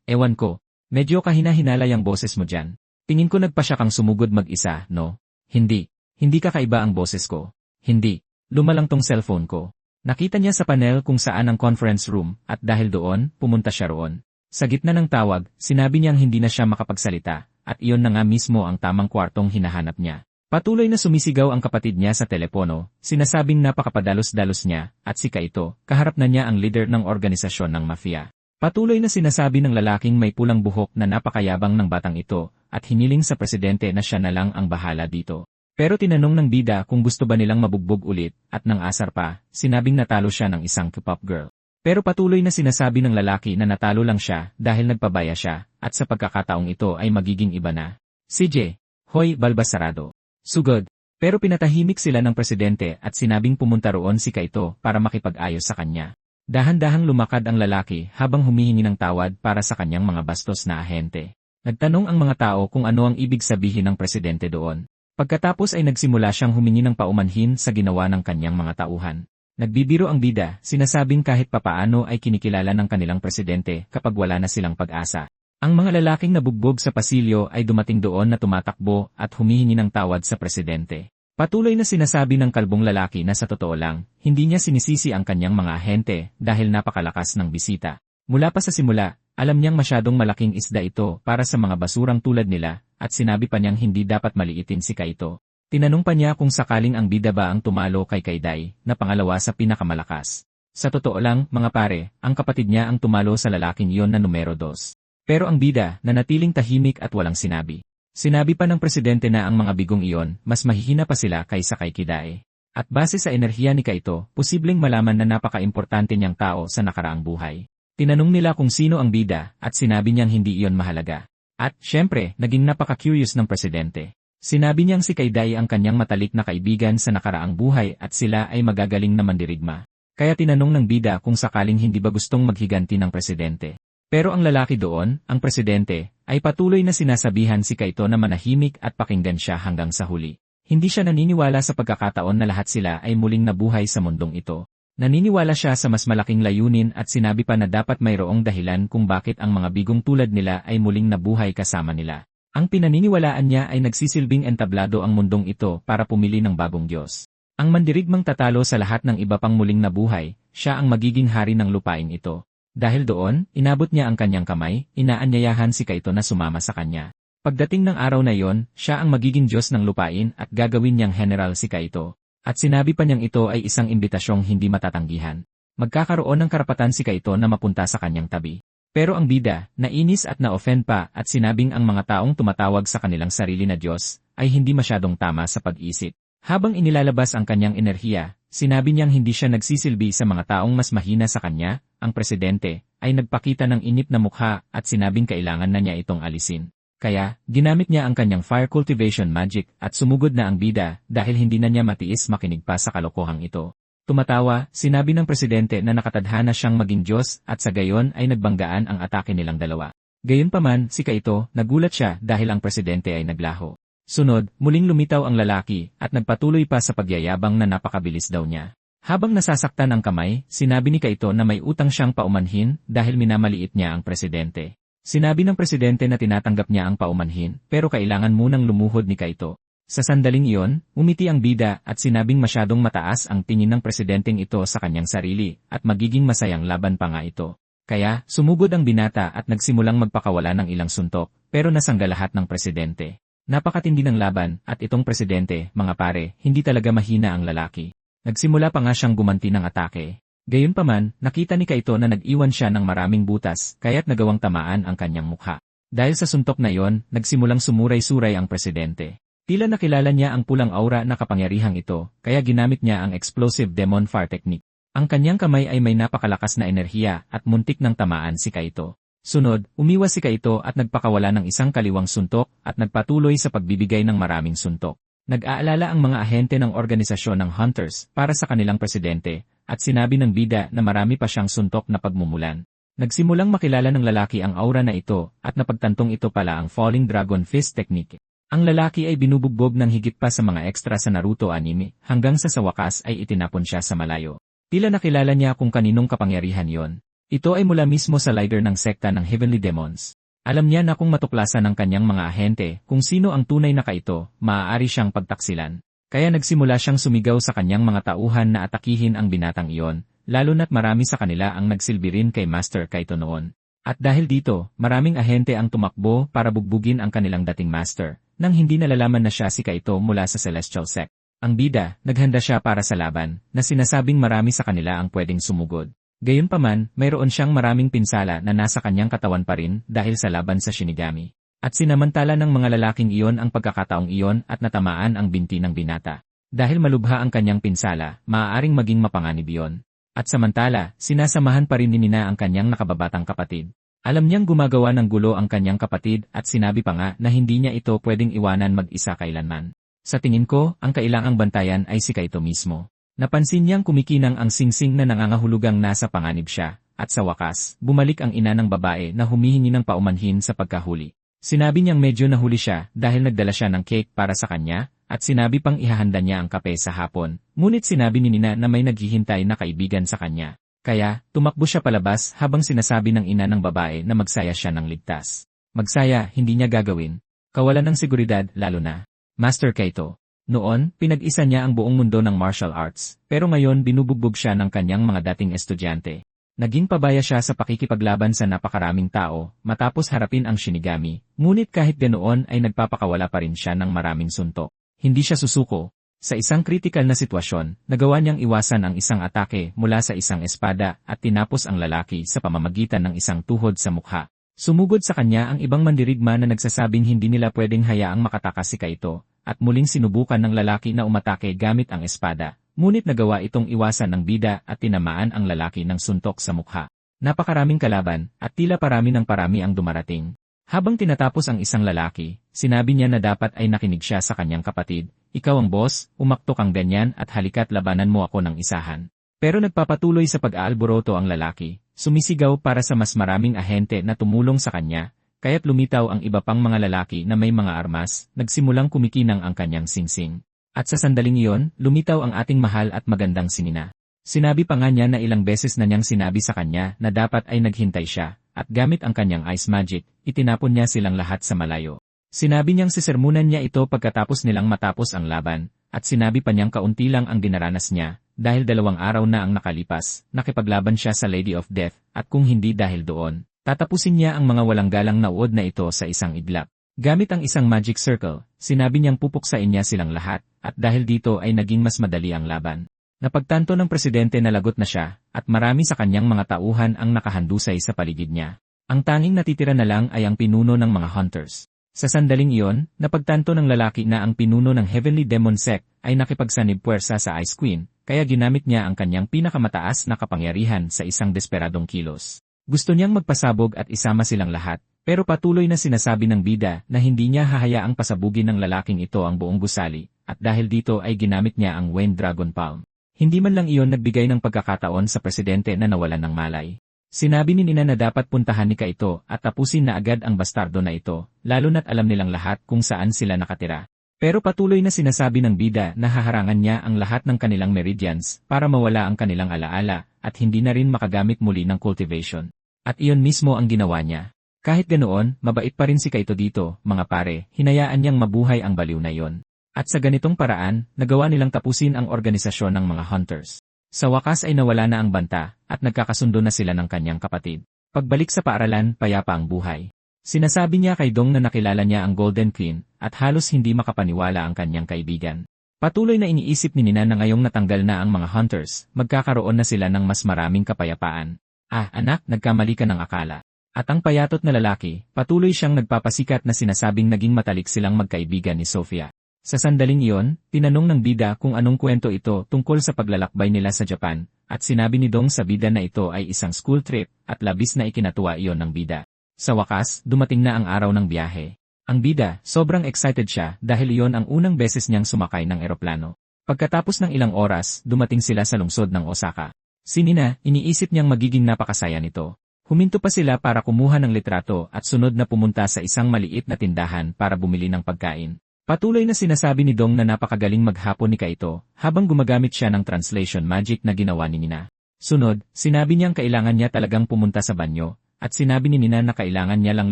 A: Ewan ko. Medyo kahina-hinalay ang boses mo dyan. Tingin ko nagpa siya kang sumugod mag-isa, no? Hindi. Hindi kakaiba ang boses ko. Hindi. Lumalang tong cellphone ko. Nakita niya sa panel kung saan ang conference room, at dahil doon, pumunta siya roon. Sa gitna ng tawag, sinabi niyang hindi na siya makapagsalita, at iyon na nga mismo ang tamang kwartong hinahanap niya. Patuloy na sumisigaw ang kapatid niya sa telepono, sinasabing napakapadalos-dalos niya, at si Kaito, kaharap na niya ang leader ng organisasyon ng mafia. Patuloy na sinasabi ng lalaking may pulang buhok na napakayabang ng batang ito, at hiniling sa presidente na siya na lang ang bahala dito. Pero tinanong ng bida kung gusto ba nilang mabugbog ulit, at nang asar pa, sinabing natalo siya ng isang K-pop girl. Pero patuloy na sinasabi ng lalaki na natalo lang siya dahil nagpabaya siya, at sa pagkakataong ito ay magiging iba na. CJ, hoy balbasarado. Sugod. Pero pinatahimik sila ng presidente at sinabing pumunta roon si Kaito para makipag-ayos sa kanya. Dahan-dahang lumakad ang lalaki habang humihingi ng tawad para sa kanyang mga bastos na ahente. Nagtanong ang mga tao kung ano ang ibig sabihin ng presidente doon. Pagkatapos ay nagsimula siyang humingi ng paumanhin sa ginawa ng kanyang mga tauhan. Nagbibiro ang bida, sinasabing kahit papaano ay kinikilala ng kanilang presidente kapag wala na silang pag-asa. Ang mga lalaking nabugbog sa pasilyo ay dumating doon na tumatakbo at humihingi ng tawad sa presidente. Patuloy na sinasabi ng kalbong lalaki na sa totoo lang, hindi niya sinisisi ang kanyang mga ahente dahil napakalakas ng bisita. Mula pa sa simula, alam niyang masyadong malaking isda ito para sa mga basurang tulad nila at sinabi pa niyang hindi dapat maliitin si Kaito. Tinanong pa niya kung sakaling ang bida ba ang tumalo kay Kaiday na pangalawa sa pinakamalakas. Sa totoo lang, mga pare, ang kapatid niya ang tumalo sa lalaking iyon na numero 2. Pero ang bida, nanatiling tahimik at walang sinabi. Sinabi pa ng presidente na ang mga bigong iyon, mas mahihina pa sila kaysa kay Kidae. At base sa enerhiya ni Kaito, posibleng malaman na napaka-importante niyang tao sa nakaraang buhay. Tinanong nila kung sino ang bida, at sinabi niyang hindi iyon mahalaga. At, syempre, naging napaka-curious ng presidente. Sinabi niyang si Kaiday ang kanyang matalik na kaibigan sa nakaraang buhay at sila ay magagaling na mandirigma. Kaya tinanong ng bida kung sakaling hindi ba gustong maghiganti ng presidente. Pero ang lalaki doon, ang presidente, ay patuloy na sinasabihan si Kaito na manahimik at pakinggan siya hanggang sa huli. Hindi siya naniniwala sa pagkakataon na lahat sila ay muling nabuhay sa mundong ito. Naniniwala siya sa mas malaking layunin at sinabi pa na dapat mayroong dahilan kung bakit ang mga bigong tulad nila ay muling nabuhay kasama nila. Ang pinaniniwalaan niya ay nagsisilbing entablado ang mundong ito para pumili ng bagong Diyos. Ang mandirigmang tatalo sa lahat ng iba pang muling nabuhay, siya ang magiging hari ng lupain ito. Dahil doon, inabot niya ang kanyang kamay, inaanyayahan si Kaito na sumama sa kanya. Pagdating ng araw na yon, siya ang magiging Diyos ng lupain at gagawin niyang general si Kaito. At sinabi pa niyang ito ay isang imbitasyong hindi matatanggihan. Magkakaroon ng karapatan si Kaito na mapunta sa kanyang tabi. Pero ang bida, nainis at na-offend pa at sinabing ang mga taong tumatawag sa kanilang sarili na Diyos, ay hindi masyadong tama sa pag-isip. Habang inilalabas ang kanyang enerhiya, sinabi niyang hindi siya nagsisilbi sa mga taong mas mahina sa kanya. Ang presidente ay nagpakita ng inip na mukha at sinabing kailangan na niya itong alisin. Kaya, ginamit niya ang kanyang fire cultivation magic at sumugod na ang bida dahil hindi na niya matiis makinig pa sa kalokohang ito. Tumatawa, sinabi ng presidente na nakatadhana siyang maging Diyos at sa gayon ay nagbanggaan ang atake nilang dalawa. Gayunpaman, si Kaito, nagulat siya dahil ang presidente ay naglaho. Sunod, muling lumitaw ang lalaki at nagpatuloy pa sa pagyayabang na napakabilis daw niya. Habang nasasaktan ang kamay, sinabi ni Kaito na may utang siyang paumanhin dahil minamaliit niya ang presidente. Sinabi ng presidente na tinatanggap niya ang paumanhin pero kailangan munang lumuhod ni Kaito. Sa sandaling iyon, umiti ang bida at sinabing masyadong mataas ang tingin ng presidenteng ito sa kanyang sarili at magiging masayang laban pa nga ito. Kaya, sumugod ang binata at nagsimulang magpakawala ng ilang suntok pero nasangga lahat ng presidente. Napakatindi ng laban at itong presidente, mga pare, hindi talaga mahina ang lalaki. Nagsimula pa nga siyang gumanti ng atake. Gayunpaman, nakita ni Kaito na nag-iwan siya ng maraming butas kaya't nagawang tamaan ang kanyang mukha. Dahil sa suntok na iyon, nagsimulang sumuray-suray ang presidente. Tila nakilala niya ang pulang aura na kapangyarihang ito, kaya ginamit niya ang explosive demon fire technique. Ang kanyang kamay ay may napakalakas na enerhiya at muntik ng tamaan si Kaito. Sunod, umiwas si Kaito at nagpakawala ng isang kaliwang suntok at nagpatuloy sa pagbibigay ng maraming suntok. Nag-aalala ang mga ahente ng organisasyon ng Hunters para sa kanilang presidente at sinabi ng bida na marami pa siyang suntok na pagmumulan. Nagsimulang makilala ng lalaki ang aura na ito at napagtantong ito pala ang Falling Dragon Fist Technique. Ang lalaki ay binubugbog ng higit pa sa mga extra sa Naruto anime hanggang sa wakas ay itinapon siya sa malayo. Tila nakilala niya kung kaninong kapangyarihan yon. Ito ay mula mismo sa leader ng sekta ng Heavenly Demons. Alam niya na kung matuklasan ng kanyang mga ahente kung sino ang tunay na kaito, maaari siyang pagtaksilan. Kaya nagsimula siyang sumigaw sa kanyang mga tauhan na atakihin ang binatang iyon, lalo na't marami sa kanila ang nagsilbi rin kay Master Kaito noon. At dahil dito, maraming ahente ang tumakbo para bugbugin ang kanilang dating master, nang hindi nalalaman na siya si Kaito mula sa Celestial Sect. Ang bida, naghanda siya para sa laban, na sinasabing marami sa kanila ang pwedeng sumugod. Gayunpaman, mayroon siyang maraming pinsala na nasa kanyang katawan pa rin dahil sa laban sa Shinigami. At sinamantala ng mga lalaking iyon ang pagkakataong iyon at natamaan ang binti ng binata. Dahil malubha ang kanyang pinsala, maaaring maging mapanganib iyon. At samantala, sinasamahan pa rin ni Nina ang kanyang nakababatang kapatid. Alam niyang gumagawa ng gulo ang kanyang kapatid at sinabi pa nga na hindi niya ito pwedeng iwanan mag-isa kailanman. Sa tingin ko, ang kailangang bantayan ay si Kaito mismo. Napansin niyang kumikinang ang singsing na nangangahulugang nasa panganib siya, at sa wakas, bumalik ang ina ng babae na humihingi ng paumanhin sa pagkahuli. Sinabi niyang medyo nahuli siya dahil nagdala siya ng cake para sa kanya, at sinabi pang ihahanda niya ang kape sa hapon, ngunit sinabi ni Nina na may naghihintay na kaibigan sa kanya. Kaya, tumakbo siya palabas habang sinasabi ng ina ng babae na magsaya siya ng ligtas. Magsaya, hindi niya gagawin. Kawalan ng seguridad, lalo na. Master Kaito. Noon, pinag-isa niya ang buong mundo ng martial arts, pero ngayon binubugbog siya ng kanyang mga dating estudyante. Naging pabaya siya sa pakikipaglaban sa napakaraming tao, matapos harapin ang Shinigami, ngunit kahit ganoon ay nagpapakawala pa rin siya ng maraming suntok. Hindi siya susuko. Sa isang kritikal na sitwasyon, nagawa niyang iwasan ang isang atake mula sa isang espada at tinapos ang lalaki sa pamamagitan ng isang tuhod sa mukha. Sumugod sa kanya ang ibang mandirigma na nagsasabing hindi nila pwedeng hayaang makatakas si Kaito, at muling sinubukan ng lalaki na umatake gamit ang espada. Ngunit nagawa itong iwasan ng bida at tinamaan ang lalaki ng suntok sa mukha. Napakaraming kalaban, at tila parami ng parami ang dumarating. Habang tinatapos ang isang lalaki, sinabi niya na dapat ay nakinig siya sa kanyang kapatid. Ikaw ang boss, umakto kang ganyan at halika't labanan mo ako ng isahan. Pero nagpapatuloy sa pag-aalboroto ang lalaki, sumisigaw para sa mas maraming ahente na tumulong sa kanya, kaya't lumitaw ang iba pang mga lalaki na may mga armas, nagsimulang kumikinang ang kanyang singsing. At sa sandaling iyon, lumitaw ang ating mahal at magandang si Nina. Sinabi pa nga niya na ilang beses na niyang sinabi sa kanya na dapat ay naghintay siya, at gamit ang kanyang ice magic, itinapon niya silang lahat sa malayo. Sinabi niyang sisermunan niya ito pagkatapos nilang matapos ang laban, at sinabi pa niyang kaunti lang ang dinaranas niya, dahil 2 araw na ang nakalipas, nakipaglaban siya sa Lady of Death, at kung hindi dahil doon, tatapusin niya ang mga walang galang na uod na ito sa isang iglap. Gamit ang isang magic circle, sinabi niyang pupuksain niya silang lahat, at dahil dito ay naging mas madali ang laban. Napagtanto ng presidente na lagot na siya, at marami sa kanyang mga tauhan ang nakahandusay sa paligid niya. Ang tanging natitira na lang ay ang pinuno ng mga hunters. Sa sandaling iyon, napagtanto ng lalaki na ang pinuno ng Heavenly Demon Sect ay nakipagsanib puwersa sa Ice Queen, kaya ginamit niya ang kanyang pinakamataas na kapangyarihan sa isang desperadong kilos. Gusto niyang magpasabog at isama silang lahat. Pero patuloy na sinasabi ng bida na hindi niya hahayaang pasabugin ng lalaking ito ang buong gusali, at dahil dito ay ginamit niya ang Wind Dragon Palm. Hindi man lang iyon nagbigay ng pagkakataon sa presidente na nawalan ng malay. Sinabi ni Nina na dapat puntahan ni Kaito at tapusin na agad ang bastardo na ito, lalo na't alam nilang lahat kung saan sila nakatira. Pero patuloy na sinasabi ng bida na haharangan niya ang lahat ng kanilang meridians para mawala ang kanilang alaala at hindi na rin makagamit muli ng cultivation. At iyon mismo ang ginawa niya. Kahit ganoon, mabait pa rin si Kaito dito, mga pare, hinayaan niyang mabuhay ang baliw na iyon. At sa ganitong paraan, nagawa nilang tapusin ang organisasyon ng mga hunters. Sa wakas ay nawala na ang banta, at nagkakasundo na sila ng kanyang kapatid. Pagbalik sa paaralan, payapa ang buhay. Sinasabi niya kay Dong na nakilala niya ang Golden Queen, at halos hindi makapaniwala ang kanyang kaibigan. Patuloy na iniisip ni Nina na ngayong natanggal na ang mga hunters, magkakaroon na sila ng mas maraming kapayapaan. Ah, anak, nagkamali ka ng akala. At ang payatot na lalaki, patuloy siyang nagpapasikat na sinasabing naging matalik silang magkaibigan ni Sofia. Sa sandaling iyon, tinanong ng bida kung anong kwento ito tungkol sa paglalakbay nila sa Japan, at sinabi ni Dong sa bida na ito ay isang school trip, at labis na ikinatuwa iyon ng bida. Sa wakas, dumating na ang araw ng biyahe. Ang bida, sobrang excited siya dahil iyon ang unang beses niyang sumakay ng eroplano. Pagkatapos ng ilang oras, dumating sila sa lungsod ng Osaka. Si Nina, iniisip niyang magiging napakasaya nito. Huminto pa sila para kumuha ng litrato at sunod na pumunta sa isang maliit na tindahan para bumili ng pagkain. Patuloy na sinasabi ni Dong na napakagaling maghapon ni Kaito habang gumagamit siya ng translation magic na ginawa ni Nina. Sunod, sinabi niyang kailangan niya talagang pumunta sa banyo at sinabi ni Nina na kailangan niya lang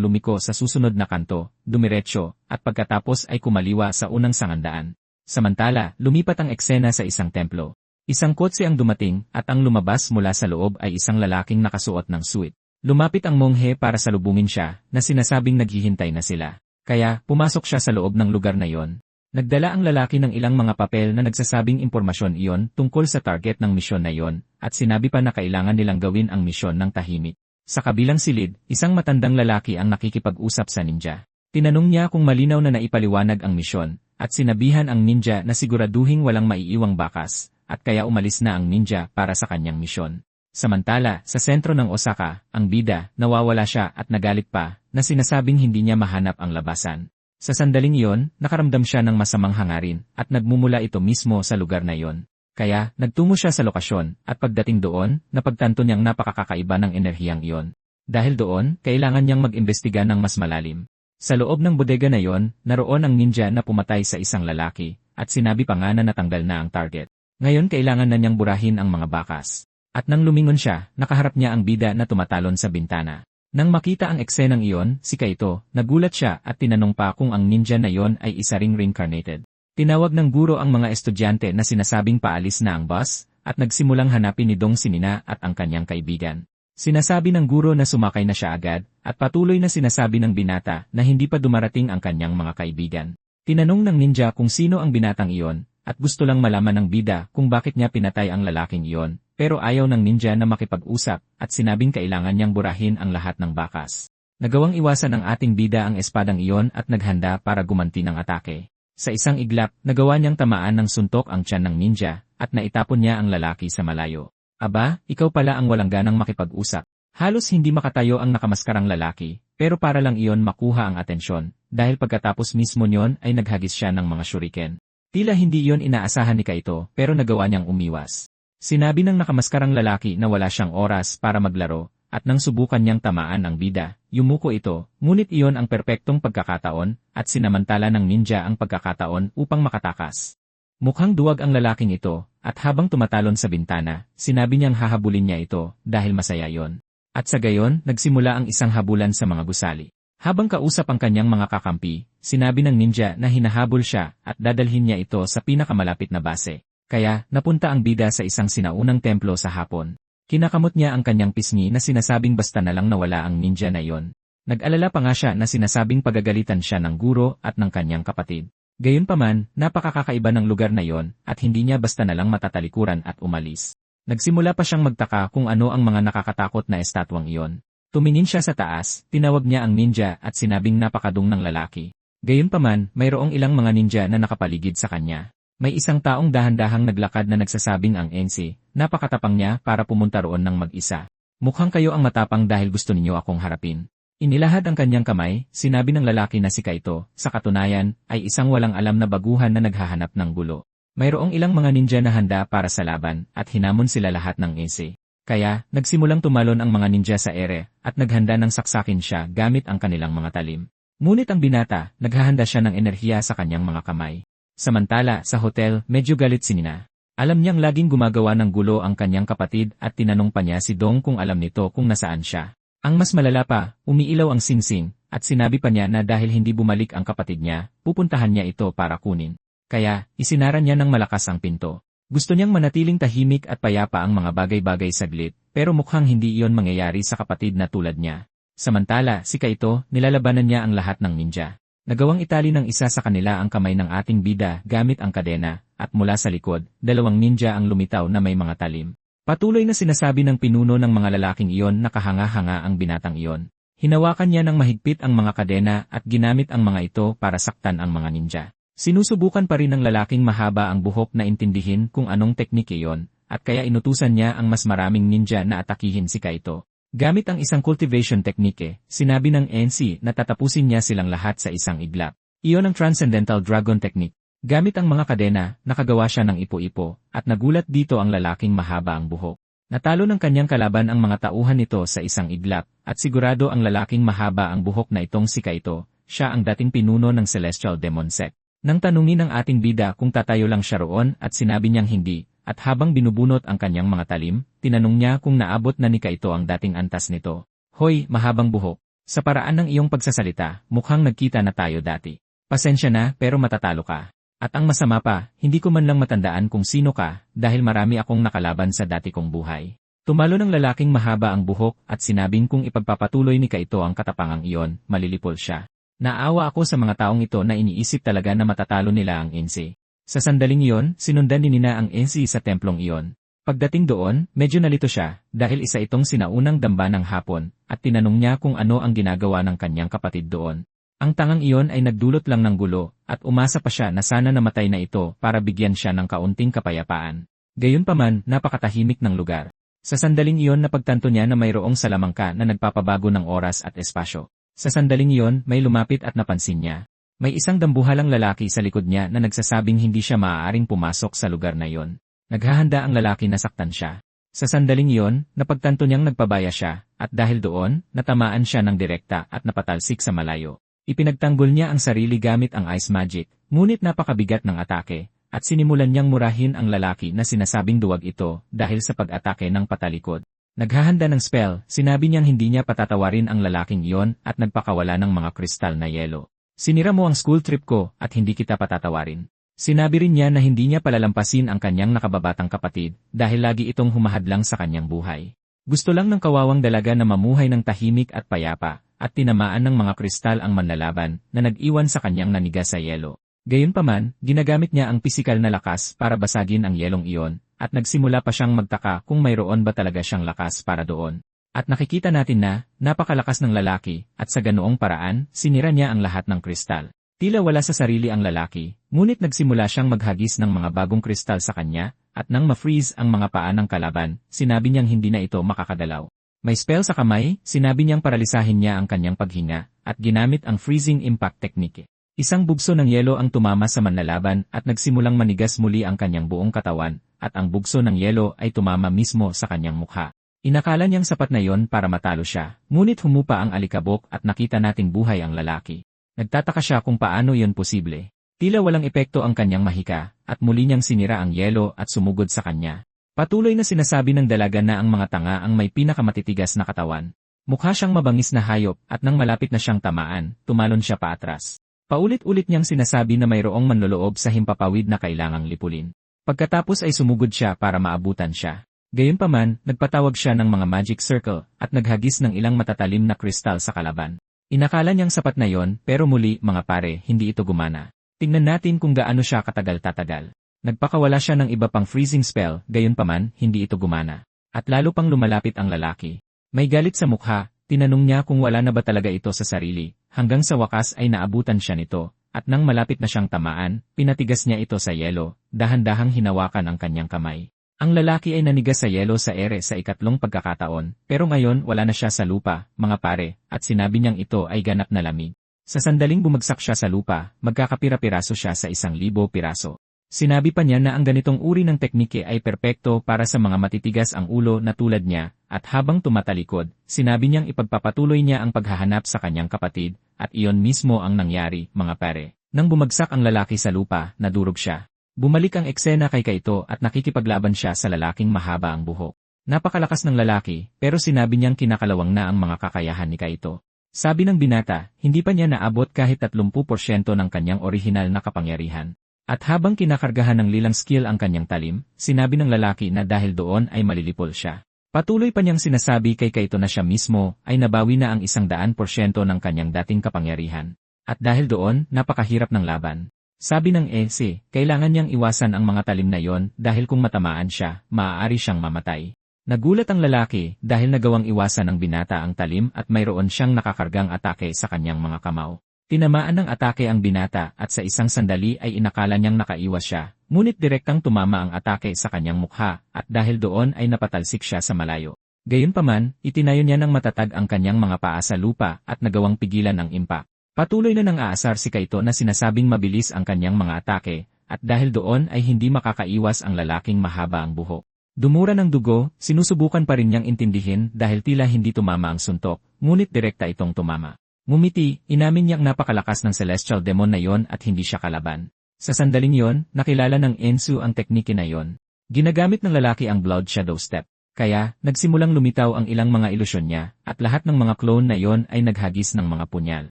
A: lumiko sa susunod na kanto, dumiretso, at pagkatapos ay kumaliwa sa unang sangandaan. Samantala, lumipat ang eksena sa isang templo. Isang kotse ang dumating at ang lumabas mula sa loob ay isang lalaking nakasuot ng suit. Lumapit ang monghe para salubungin siya na sinasabing naghihintay na sila. Kaya, pumasok siya sa loob ng lugar na iyon. Nagdala ang lalaki ng ilang mga papel na nagsasabing impormasyon iyon tungkol sa target ng misyon na iyon at sinabi pa na kailangan nilang gawin ang misyon ng tahimik. Sa kabilang silid, isang matandang lalaki ang nakikipag-usap sa ninja. Tinanong niya kung malinaw na naipaliwanag ang misyon at sinabihan ang ninja na siguraduhing walang maiiwang bakas at kaya umalis na ang ninja para sa kanyang misyon. Samantala, sa sentro ng Osaka, ang bida, nawawala siya at nagalit pa, na sinasabing hindi niya mahanap ang labasan. Sa sandaling iyon, nakaramdam siya ng masamang hangarin, at nagmumula ito mismo sa lugar na iyon. Kaya, nagtungo siya sa lokasyon, at pagdating doon, napagtanto niyang napakakaiba ng enerhiyang iyon. Dahil doon, kailangan niyang mag-imbestiga ng mas malalim. Sa loob ng bodega na iyon, naroon ang ninja na pumatay sa isang lalaki, at sinabi pa nga na natanggal na ang target. Ngayon kailangan na niyang burahin ang mga bakas. At nang lumingon siya, nakaharap niya ang bida na tumatalon sa bintana. Nang makita ang eksenang iyon, si Kaito, nagulat siya at tinanong pa kung ang ninja na iyon ay isa ring reincarnated. Tinawag ng guro ang mga estudyante na sinasabing paalis na ang bus, at nagsimulang hanapin ni Dong si Nina at ang kanyang kaibigan. Sinasabi ng guro na sumakay na siya agad, at patuloy na sinasabi ng binata na hindi pa dumarating ang kanyang mga kaibigan. Tinanong ng ninja kung sino ang binatang iyon, at gusto lang malaman ng bida kung bakit niya pinatay ang lalaking iyon. Pero ayaw ng ninja na makipag-usap at sinabing kailangan niyang burahin ang lahat ng bakas. Nagawang iwasan ng ating bida ang espadang iyon at naghanda para gumanti ng atake. Sa isang iglap, nagawa niyang tamaan ng suntok ang tiyan ng ninja at naitapon niya ang lalaki sa malayo. Aba, ikaw pala ang walang ganang makipag-usap. Halos hindi makatayo ang nakamaskarang lalaki, pero para lang iyon makuha ang atensyon, dahil pagkatapos mismo niyon ay naghagis siya ng mga shuriken. Tila hindi iyon inaasahan ni Kaito pero nagawa niyang umiwas. Sinabi ng nakamaskarang lalaki na wala siyang oras para maglaro, at nang subukan niyang tamaan ang bida, yumuko ito, ngunit iyon ang perpektong pagkakataon, at sinamantala ng ninja ang pagkakataon upang makatakas. Mukhang duwag ang lalaking ito, at habang tumatalon sa bintana, sinabi niyang hahabulin niya ito, dahil masaya iyon. At sa gayon, nagsimula ang isang habulan sa mga gusali. Habang kausap ang kanyang mga kakampi, sinabi ng ninja na hinahabol siya, at dadalhin niya ito sa pinakamalapit na base. Kaya, napunta ang bida sa isang sinaunang templo sa hapon. Kinakamot niya ang kanyang pisngi na sinasabing basta na lang nawala ang ninja na iyon. Nag-alala pa nga siya na sinasabing pagagalitan siya ng guro at ng kanyang kapatid. Gayunpaman, napakakaiba ng lugar na iyon at hindi niya basta na lang matatalikuran at umalis. Nagsimula pa siyang magtaka kung ano ang mga nakakatakot na estatwang iyon. Tumingin siya sa taas, tinawag niya ang ninja at sinabing napakadung ng lalaki. Gayunpaman, mayroong ilang mga ninja na nakapaligid sa kanya. May isang taong dahan-dahang naglakad na nagsasabing ang NC, napakatapang niya para pumunta roon ng mag-isa. Mukhang kayo ang matapang dahil gusto ninyo akong harapin. Inilahad ang kanyang kamay, sinabi ng lalaki na si Kaito, sa katunayan, ay isang walang alam na baguhan na naghahanap ng gulo. Mayroong ilang mga ninja na handa para sa laban, at hinamon sila lahat ng NC. Kaya, nagsimulang tumalon ang mga ninja sa ere, at naghanda ng saksakin siya gamit ang kanilang mga talim. Ngunit ang binata, naghahanda siya ng enerhiya sa kanyang mga kamay. Samantala, sa hotel, medyo galit si Nina. Alam niyang laging gumagawa ng gulo ang kanyang kapatid at tinanong pa niya si Dong kung alam nito kung nasaan siya. Ang mas malala pa, umiilaw ang singsing, at sinabi pa niya na dahil hindi bumalik ang kapatid niya, pupuntahan niya ito para kunin. Kaya, isinara niya ng malakas ang pinto. Gusto niyang manatiling tahimik at payapa ang mga bagay-bagay saglit, pero mukhang hindi iyon mangyayari sa kapatid na tulad niya. Samantala, si Kaito, nilalabanan niya ang lahat ng ninja. Nagawang itali ng isa sa kanila ang kamay ng ating bida gamit ang kadena, at mula sa likod, dalawang ninja ang lumitaw na may mga talim. Patuloy na sinasabi ng pinuno ng mga lalaking iyon na kahanga-hanga ang binatang iyon. Hinawakan niya ng mahigpit ang mga kadena at ginamit ang mga ito para saktan ang mga ninja. Sinusubukan pa rin ng lalaking mahaba ang buhok na intindihin kung anong teknike iyon, at kaya inutusan niya ang mas maraming ninja na atakihin si Kaito. Gamit ang isang cultivation technique, sinabi ng NC na tatapusin niya silang lahat sa isang iglap. Iyon ang Transcendental Dragon Technique. Gamit ang mga kadena, nakagawa siya ng ipo-ipo, at nagulat dito ang lalaking mahaba ang buhok. Natalo ng kanyang kalaban ang mga tauhan nito sa isang iglap, at sigurado ang lalaking mahaba ang buhok na itong si Kaito, siya ang dating pinuno ng Celestial Demon Sect. Nang tanungin ng ating bida kung tatayo lang siya roon at sinabi niyang hindi, at habang binubunot ang kanyang mga talim, tinanong niya kung naabot na ni Kaito ang dating antas nito. Hoy, mahabang buhok. Sa paraan ng iyong pagsasalita, mukhang nagkita na tayo dati. Pasensya na pero matatalo ka. At ang masama pa, hindi ko man lang matandaan kung sino ka dahil marami akong nakalaban sa dati kong buhay. Tumalo ng lalaking mahaba ang buhok at sinabing kung ipagpapatuloy ni Kaito ang katapangang iyon, malilipol siya. Naawa ako sa mga taong ito na iniisip talaga na matatalo nila ang Ensi. Sa sandaling iyon, sinundan ni Nina ang Ensi sa templong iyon. Pagdating doon, medyo nalito siya dahil isa itong sinaunang damba ng hapon at tinanong niya kung ano ang ginagawa ng kanyang kapatid doon. Ang tangang iyon ay nagdulot lang ng gulo at umasa pa siya na sana namatay na ito para bigyan siya ng kaunting kapayapaan. Gayunpaman, napakatahimik ng lugar. Sa sandaling iyon napagtanto niya na mayroong salamangka na nagpapabago ng oras at espasyo. Sa sandaling iyon, may lumapit at napansin niya. May isang dambuhalang lalaki sa likod niya na nagsasabing hindi siya maaaring pumasok sa lugar na iyon. Naghahanda ang lalaki na saktan siya. Sa sandaling iyon, napagtanto niyang nagpabaya siya, at dahil doon, natamaan siya ng direkta at napatalsik sa malayo. Ipinagtanggol niya ang sarili gamit ang ice magic, ngunit napakabigat ng atake, at sinimulan niyang murahin ang lalaki na sinasabing duwag ito dahil sa pag-atake ng patalikod. Naghahanda ng spell, sinabi niyang hindi niya patatawarin ang lalaking iyon at nagpakawala ng mga kristal na yelo. Sinira mo ang school trip ko at hindi kita patatawarin. Sinabi rin niya na hindi niya palalampasin ang kanyang nakababatang kapatid dahil lagi itong humahadlang sa kanyang buhay. Gusto lang ng kawawang dalaga na mamuhay ng tahimik at payapa at tinamaan ng mga kristal ang manlalaban na nag-iwan sa kanyang naniga sa yelo. Gayunpaman, ginagamit niya ang pisikal na lakas para basagin ang yelong iyon. At nagsimula pa siyang magtaka kung mayroon ba talaga siyang lakas para doon. At nakikita natin na, napakalakas ng lalaki, at sa ganoong paraan, sinira niya ang lahat ng kristal. Tila wala sa sarili ang lalaki, ngunit nagsimula siyang maghagis ng mga bagong kristal sa kanya, at nang ma-freeze ang mga paa ng kalaban, sinabi niyang hindi na ito makakadalaw. May spell sa kamay, sinabi niyang paralisahin niya ang kanyang paghinga, at ginamit ang freezing impact technique. Isang bugso ng yelo ang tumama sa manlalaban at nagsimulang manigas muli ang kanyang buong katawan, at ang bugso ng yelo ay tumama mismo sa kanyang mukha. Inakala niyang sapat na yon para matalo siya, ngunit humupa ang alikabok at nakita nating buhay ang lalaki. Nagtataka siya kung paano yon posible. Tila walang epekto ang kanyang mahika, at muli niyang sinira ang yelo at sumugod sa kanya. Patuloy na sinasabi ng dalaga na ang mga tanga ang may pinakamatitigas na katawan. Mukha siyang mabangis na hayop at nang malapit na siyang tamaan, tumalon siya paatras. Paulit-ulit niyang sinasabi na mayroong manloloob sa himpapawid na kailangang lipulin. Pagkatapos ay sumugod siya para maabutan siya. Gayunpaman, nagpatawag siya ng mga magic circle at naghagis ng ilang matatalim na kristal sa kalaban. Inakala niyang sapat na yon pero muli mga pare, hindi ito gumana. Tingnan natin kung gaano siya katagal-tatagal. Nagpakawala siya ng iba pang freezing spell, gayunpaman, hindi ito gumana. At lalo pang lumalapit ang lalaki. May galit sa mukha, tinanong niya kung wala na ba talaga ito sa sarili. Hanggang sa wakas ay naabutan siya nito, at nang malapit na siyang tamaan, pinatigas niya ito sa yelo, dahan-dahang hinawakan ang kanyang kamay. Ang lalaki ay nanigas sa yelo sa ere sa ikatlong pagkakataon, pero ngayon wala na siya sa lupa, mga pare, at sinabi niyang ito ay ganap na lamig. Sa sandaling bumagsak siya sa lupa, magkakapira-piraso siya sa 1,000 piraso. Sinabi pa niya na ang ganitong uri ng teknike ay perpekto para sa mga matitigas ang ulo na tulad niya, at habang tumatalikod, sinabi niyang ipagpapatuloy niya ang paghahanap sa kanyang kapatid, at iyon mismo ang nangyari, mga pare. Nang bumagsak ang lalaki sa lupa, nadurog siya. Bumalik ang eksena kay Kaito at nakikipaglaban siya sa lalaking mahaba ang buhok. Napakalakas ng lalaki, pero sinabi niyang kinakalawang na ang mga kakayahan ni Kaito. Sabi ng binata, hindi pa niya naabot kahit 30% ng kanyang orihinal na kapangyarihan. At habang kinakargahan ng lilang skill ang kanyang talim, sinabi ng lalaki na dahil doon ay malilipol siya. Patuloy pa niyang sinasabi kay Kaito na siya mismo ay nabawi na ang 100% ng kanyang dating kapangyarihan. At dahil doon, napakahirap ng laban. Sabi ng EC, kailangan niyang iwasan ang mga talim na yon dahil kung matamaan siya, maaari siyang mamatay. Nagulat ang lalaki dahil nagawang iwasan ng binata ang talim at mayroon siyang nakakargang atake sa kanyang mga kamao. Tinamaan ng atake ang binata at sa isang sandali ay inakala niyang nakaiwas siya, ngunit direktang tumama ang atake sa kanyang mukha at dahil doon ay napatalsik siya sa malayo. Gayunpaman, itinayo niya ng matatag ang kanyang mga paa sa lupa at nagawang pigilan ang impact. Patuloy na nang aasar si Kaito na sinasabing mabilis ang kanyang mga atake at dahil doon ay hindi makakaiwas ang lalaking mahaba ang buhok. Dumura ng dugo, sinusubukan pa rin niyang intindihin dahil tila hindi tumama ang suntok, ngunit direkta itong tumama. Ngumiti, inamin niyang napakalakas ng celestial demon na yon at hindi siya kalaban. Sa sandaling yon, nakilala ng Ensu ang teknike na yon. Ginagamit ng lalaki ang Blood Shadow Step. Kaya, nagsimulang lumitaw ang ilang mga ilusyon niya, at lahat ng mga clone na yon ay naghagis ng mga punyal.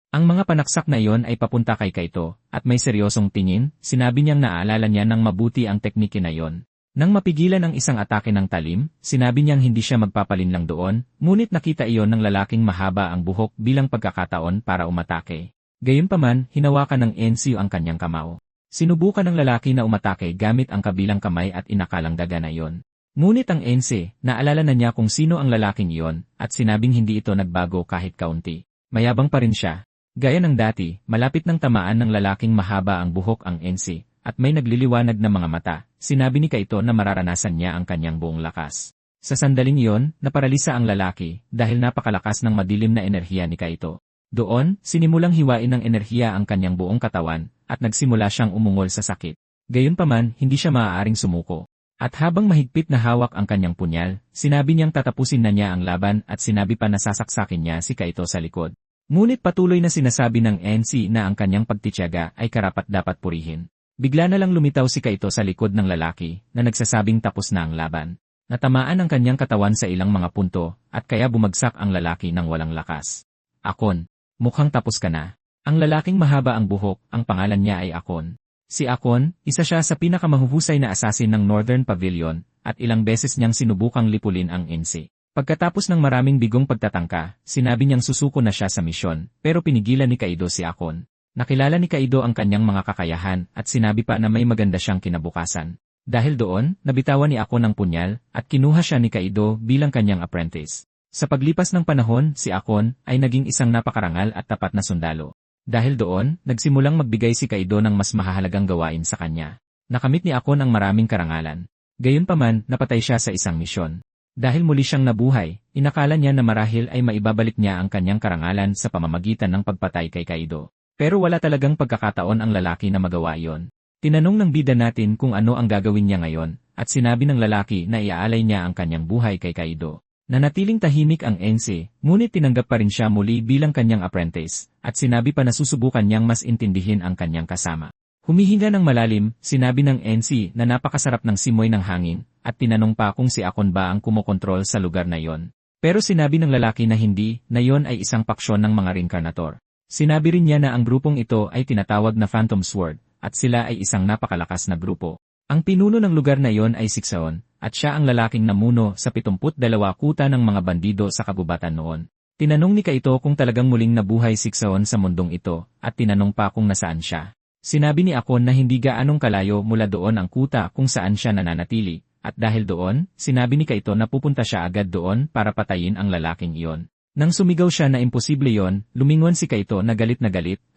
A: Ang mga panaksak na yon ay papunta kay Kaito, at may seryosong tingin, sinabi niyang naalala niya ng mabuti ang teknike na yon. Nang mapigilan ang isang atake ng talim, sinabi niyang hindi siya magpapalinlang doon, ngunit nakita iyon ng lalaking mahaba ang buhok bilang pagkakataon para umatake. Gayunpaman, hinawakan ng Ensu ang kanyang kamao. Sinubukan ng lalaki na umatake gamit ang kabilang kamay at inakalang daga na iyon. Ngunit ang Ense, naalala na niya kung sino ang lalaking iyon, at sinabing hindi ito nagbago kahit kaunti. Mayabang pa rin siya. Gaya ng dati, malapit ng tamaan ng lalaking mahaba ang buhok ang Ense, at may nagliliwanag na mga mata. Sinabi ni Kaito na mararanasan niya ang kanyang buong lakas. Sa sandaling iyon, naparalisa ang lalaki, dahil napakalakas ng madilim na enerhiya ni Kaito. Doon, sinimulang hiwain ng enerhiya ang kanyang buong katawan, at nagsimula siyang umungol sa sakit. Gayunpaman, hindi siya maaaring sumuko. At habang mahigpit na hawak ang kanyang punyal, sinabi niyang tatapusin na niya ang laban at sinabi pa na sasaksakin niya si Kaito sa likod. Ngunit patuloy na sinasabi ng NC na ang kanyang pagtitiyaga ay karapat-dapat purihin. Bigla na lang lumitaw si Kaito sa likod ng lalaki na nagsasabing tapos na ang laban. Natamaan ang kanyang katawan sa ilang mga punto at kaya bumagsak ang lalaki ng walang lakas. Akon, mukhang tapos ka na. Ang lalaking mahaba ang buhok, ang pangalan niya ay Akon. Si Akon, isa siya sa pinakamahuhusay na assassin ng Northern Pavilion at ilang beses niyang sinubukang lipulin ang NC. Pagkatapos ng maraming bigong pagtatangka, sinabi niyang susuko na siya sa misyon pero pinigilan ni Kaido si Akon. Nakilala ni Kaido ang kanyang mga kakayahan at sinabi pa na may maganda siyang kinabukasan. Dahil doon, nabitawan ni Akon ang punyal at kinuha siya ni Kaido bilang kanyang apprentice. Sa paglipas ng panahon, si Akon ay naging isang napakarangal at tapat na sundalo. Dahil doon, nagsimulang magbigay si Kaido ng mas mahahalagang gawain sa kanya. Nakamit ni Akon ang maraming karangalan. Gayunpaman, napatay siya sa isang misyon. Dahil muli siyang nabuhay, inakala niya na marahil ay maibabalik niya ang kanyang karangalan sa pamamagitan ng pagpatay kay Kaido. Pero wala talagang pagkakataon ang lalaki na magawa iyon. Tinanong ng bida natin kung ano ang gagawin niya ngayon, at sinabi ng lalaki na iaalay niya ang kanyang buhay kay Kaido. Nanatiling tahimik ang Ense, ngunit tinanggap pa rin siya muli bilang kanyang apprentice, at sinabi pa na susubukan niyang mas intindihin ang kanyang kasama. Humihinga ng malalim, sinabi ng Ense na napakasarap ng simoy ng hangin, at tinanong pa kung si Akon ba ang kumokontrol sa lugar na yon. Pero sinabi ng lalaki na hindi, na yon ay isang paksyon ng mga reinkarnator. Sinabi rin niya na ang grupong ito ay tinatawag na Phantom Sword, at sila ay isang napakalakas na grupo. Ang pinuno ng lugar na iyon ay Siksaon, at siya ang lalaking namuno sa 72 kuta ng mga bandido sa kabubatan noon. Tinanong ni Kaito kung talagang muling nabuhay Siksaon sa mundong ito, at tinanong pa kung nasaan siya. Sinabi ni Akon na hindi gaanong kalayo mula doon ang kuta kung saan siya nananatili, at dahil doon, sinabi ni Kaito na pupunta siya agad doon para patayin ang lalaking iyon. Nang sumigaw siya na imposible yon, lumingon si Kaito na galit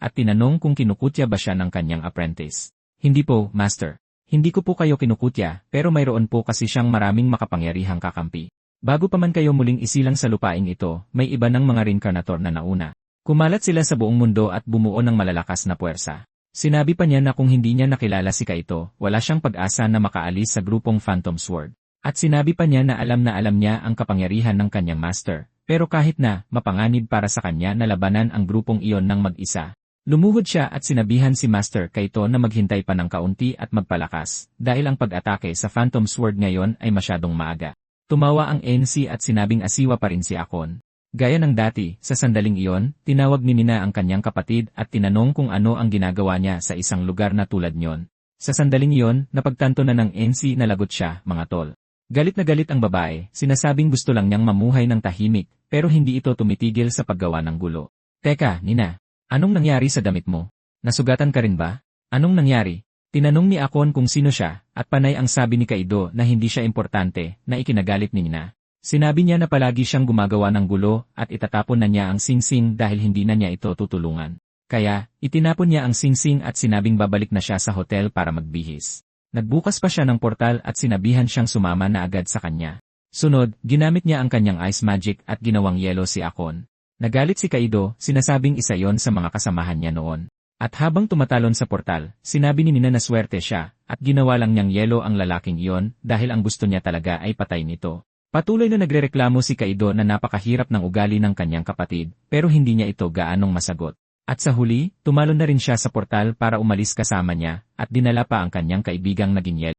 A: at tinanong kung kinukutya ba siya ng kanyang apprentice. Hindi po, Master. Hindi ko po kayo kinukutya, pero mayroon po kasi siyang maraming makapangyarihang kakampi. Bago pa man kayo muling isilang sa lupaing ito, may iba ng mga reinkarnator na nauna. Kumalat sila sa buong mundo at bumuo ng malalakas na puwersa. Sinabi pa niya na kung hindi niya nakilala si Kaito, wala siyang pag-asa na makaalis sa grupong Phantom Sword. At sinabi pa niya na alam niya ang kapangyarihan ng kanyang master. Pero kahit na, mapanganib para sa kanya na labanan ang grupong iyon ng mag-isa. Lumuhod siya at sinabihan si Master Kaito na maghintay pa ng kaunti at magpalakas, dahil ang pag-atake sa Phantom Sword ngayon ay masyadong maaga. Tumawa ang NC at sinabing asiwa pa rin si Akon. Gaya ng dati, sa sandaling iyon, tinawag ni Nina ang kanyang kapatid at tinanong kung ano ang ginagawa niya sa isang lugar na tulad niyon. Sa sandaling iyon, napagtanto na ng NC na lagot siya, mga tol. Galit na galit ang babae, sinasabing gusto lang niyang mamuhay ng tahimik, pero hindi ito tumitigil sa paggawa ng gulo. Teka, Nina, anong nangyari sa damit mo? Nasugatan ka rin ba? Anong nangyari? Tinanong ni Akon kung sino siya, at panay ang sabi ni Kaido na hindi siya importante, na ikinagalit ni Nina. Sinabi niya na palagi siyang gumagawa ng gulo at itatapon na niya ang singsing dahil hindi na niya ito tutulungan. Kaya, itinapon niya ang singsing at sinabing babalik na siya sa hotel para magbihis. Nagbukas pa siya ng portal at sinabihan siyang sumama na agad sa kanya. Sunod, ginamit niya ang kanyang ice magic at ginawang yelo si Akon. Nagalit si Kaido, sinasabing isa yon sa mga kasamahan niya noon. At habang tumatalon sa portal, sinabi ni Nina na swerte siya, at ginawa lang niyang yelo ang lalaking iyon dahil ang gusto niya talaga ay patay nito. Patuloy na nagrereklamo si Kaido na napakahirap ng ugali ng kanyang kapatid, pero hindi niya ito gaanong masagot. At sa huli, tumalon na rin siya sa portal para umalis kasama niya, at dinala pa ang kanyang kaibigang naging yelo.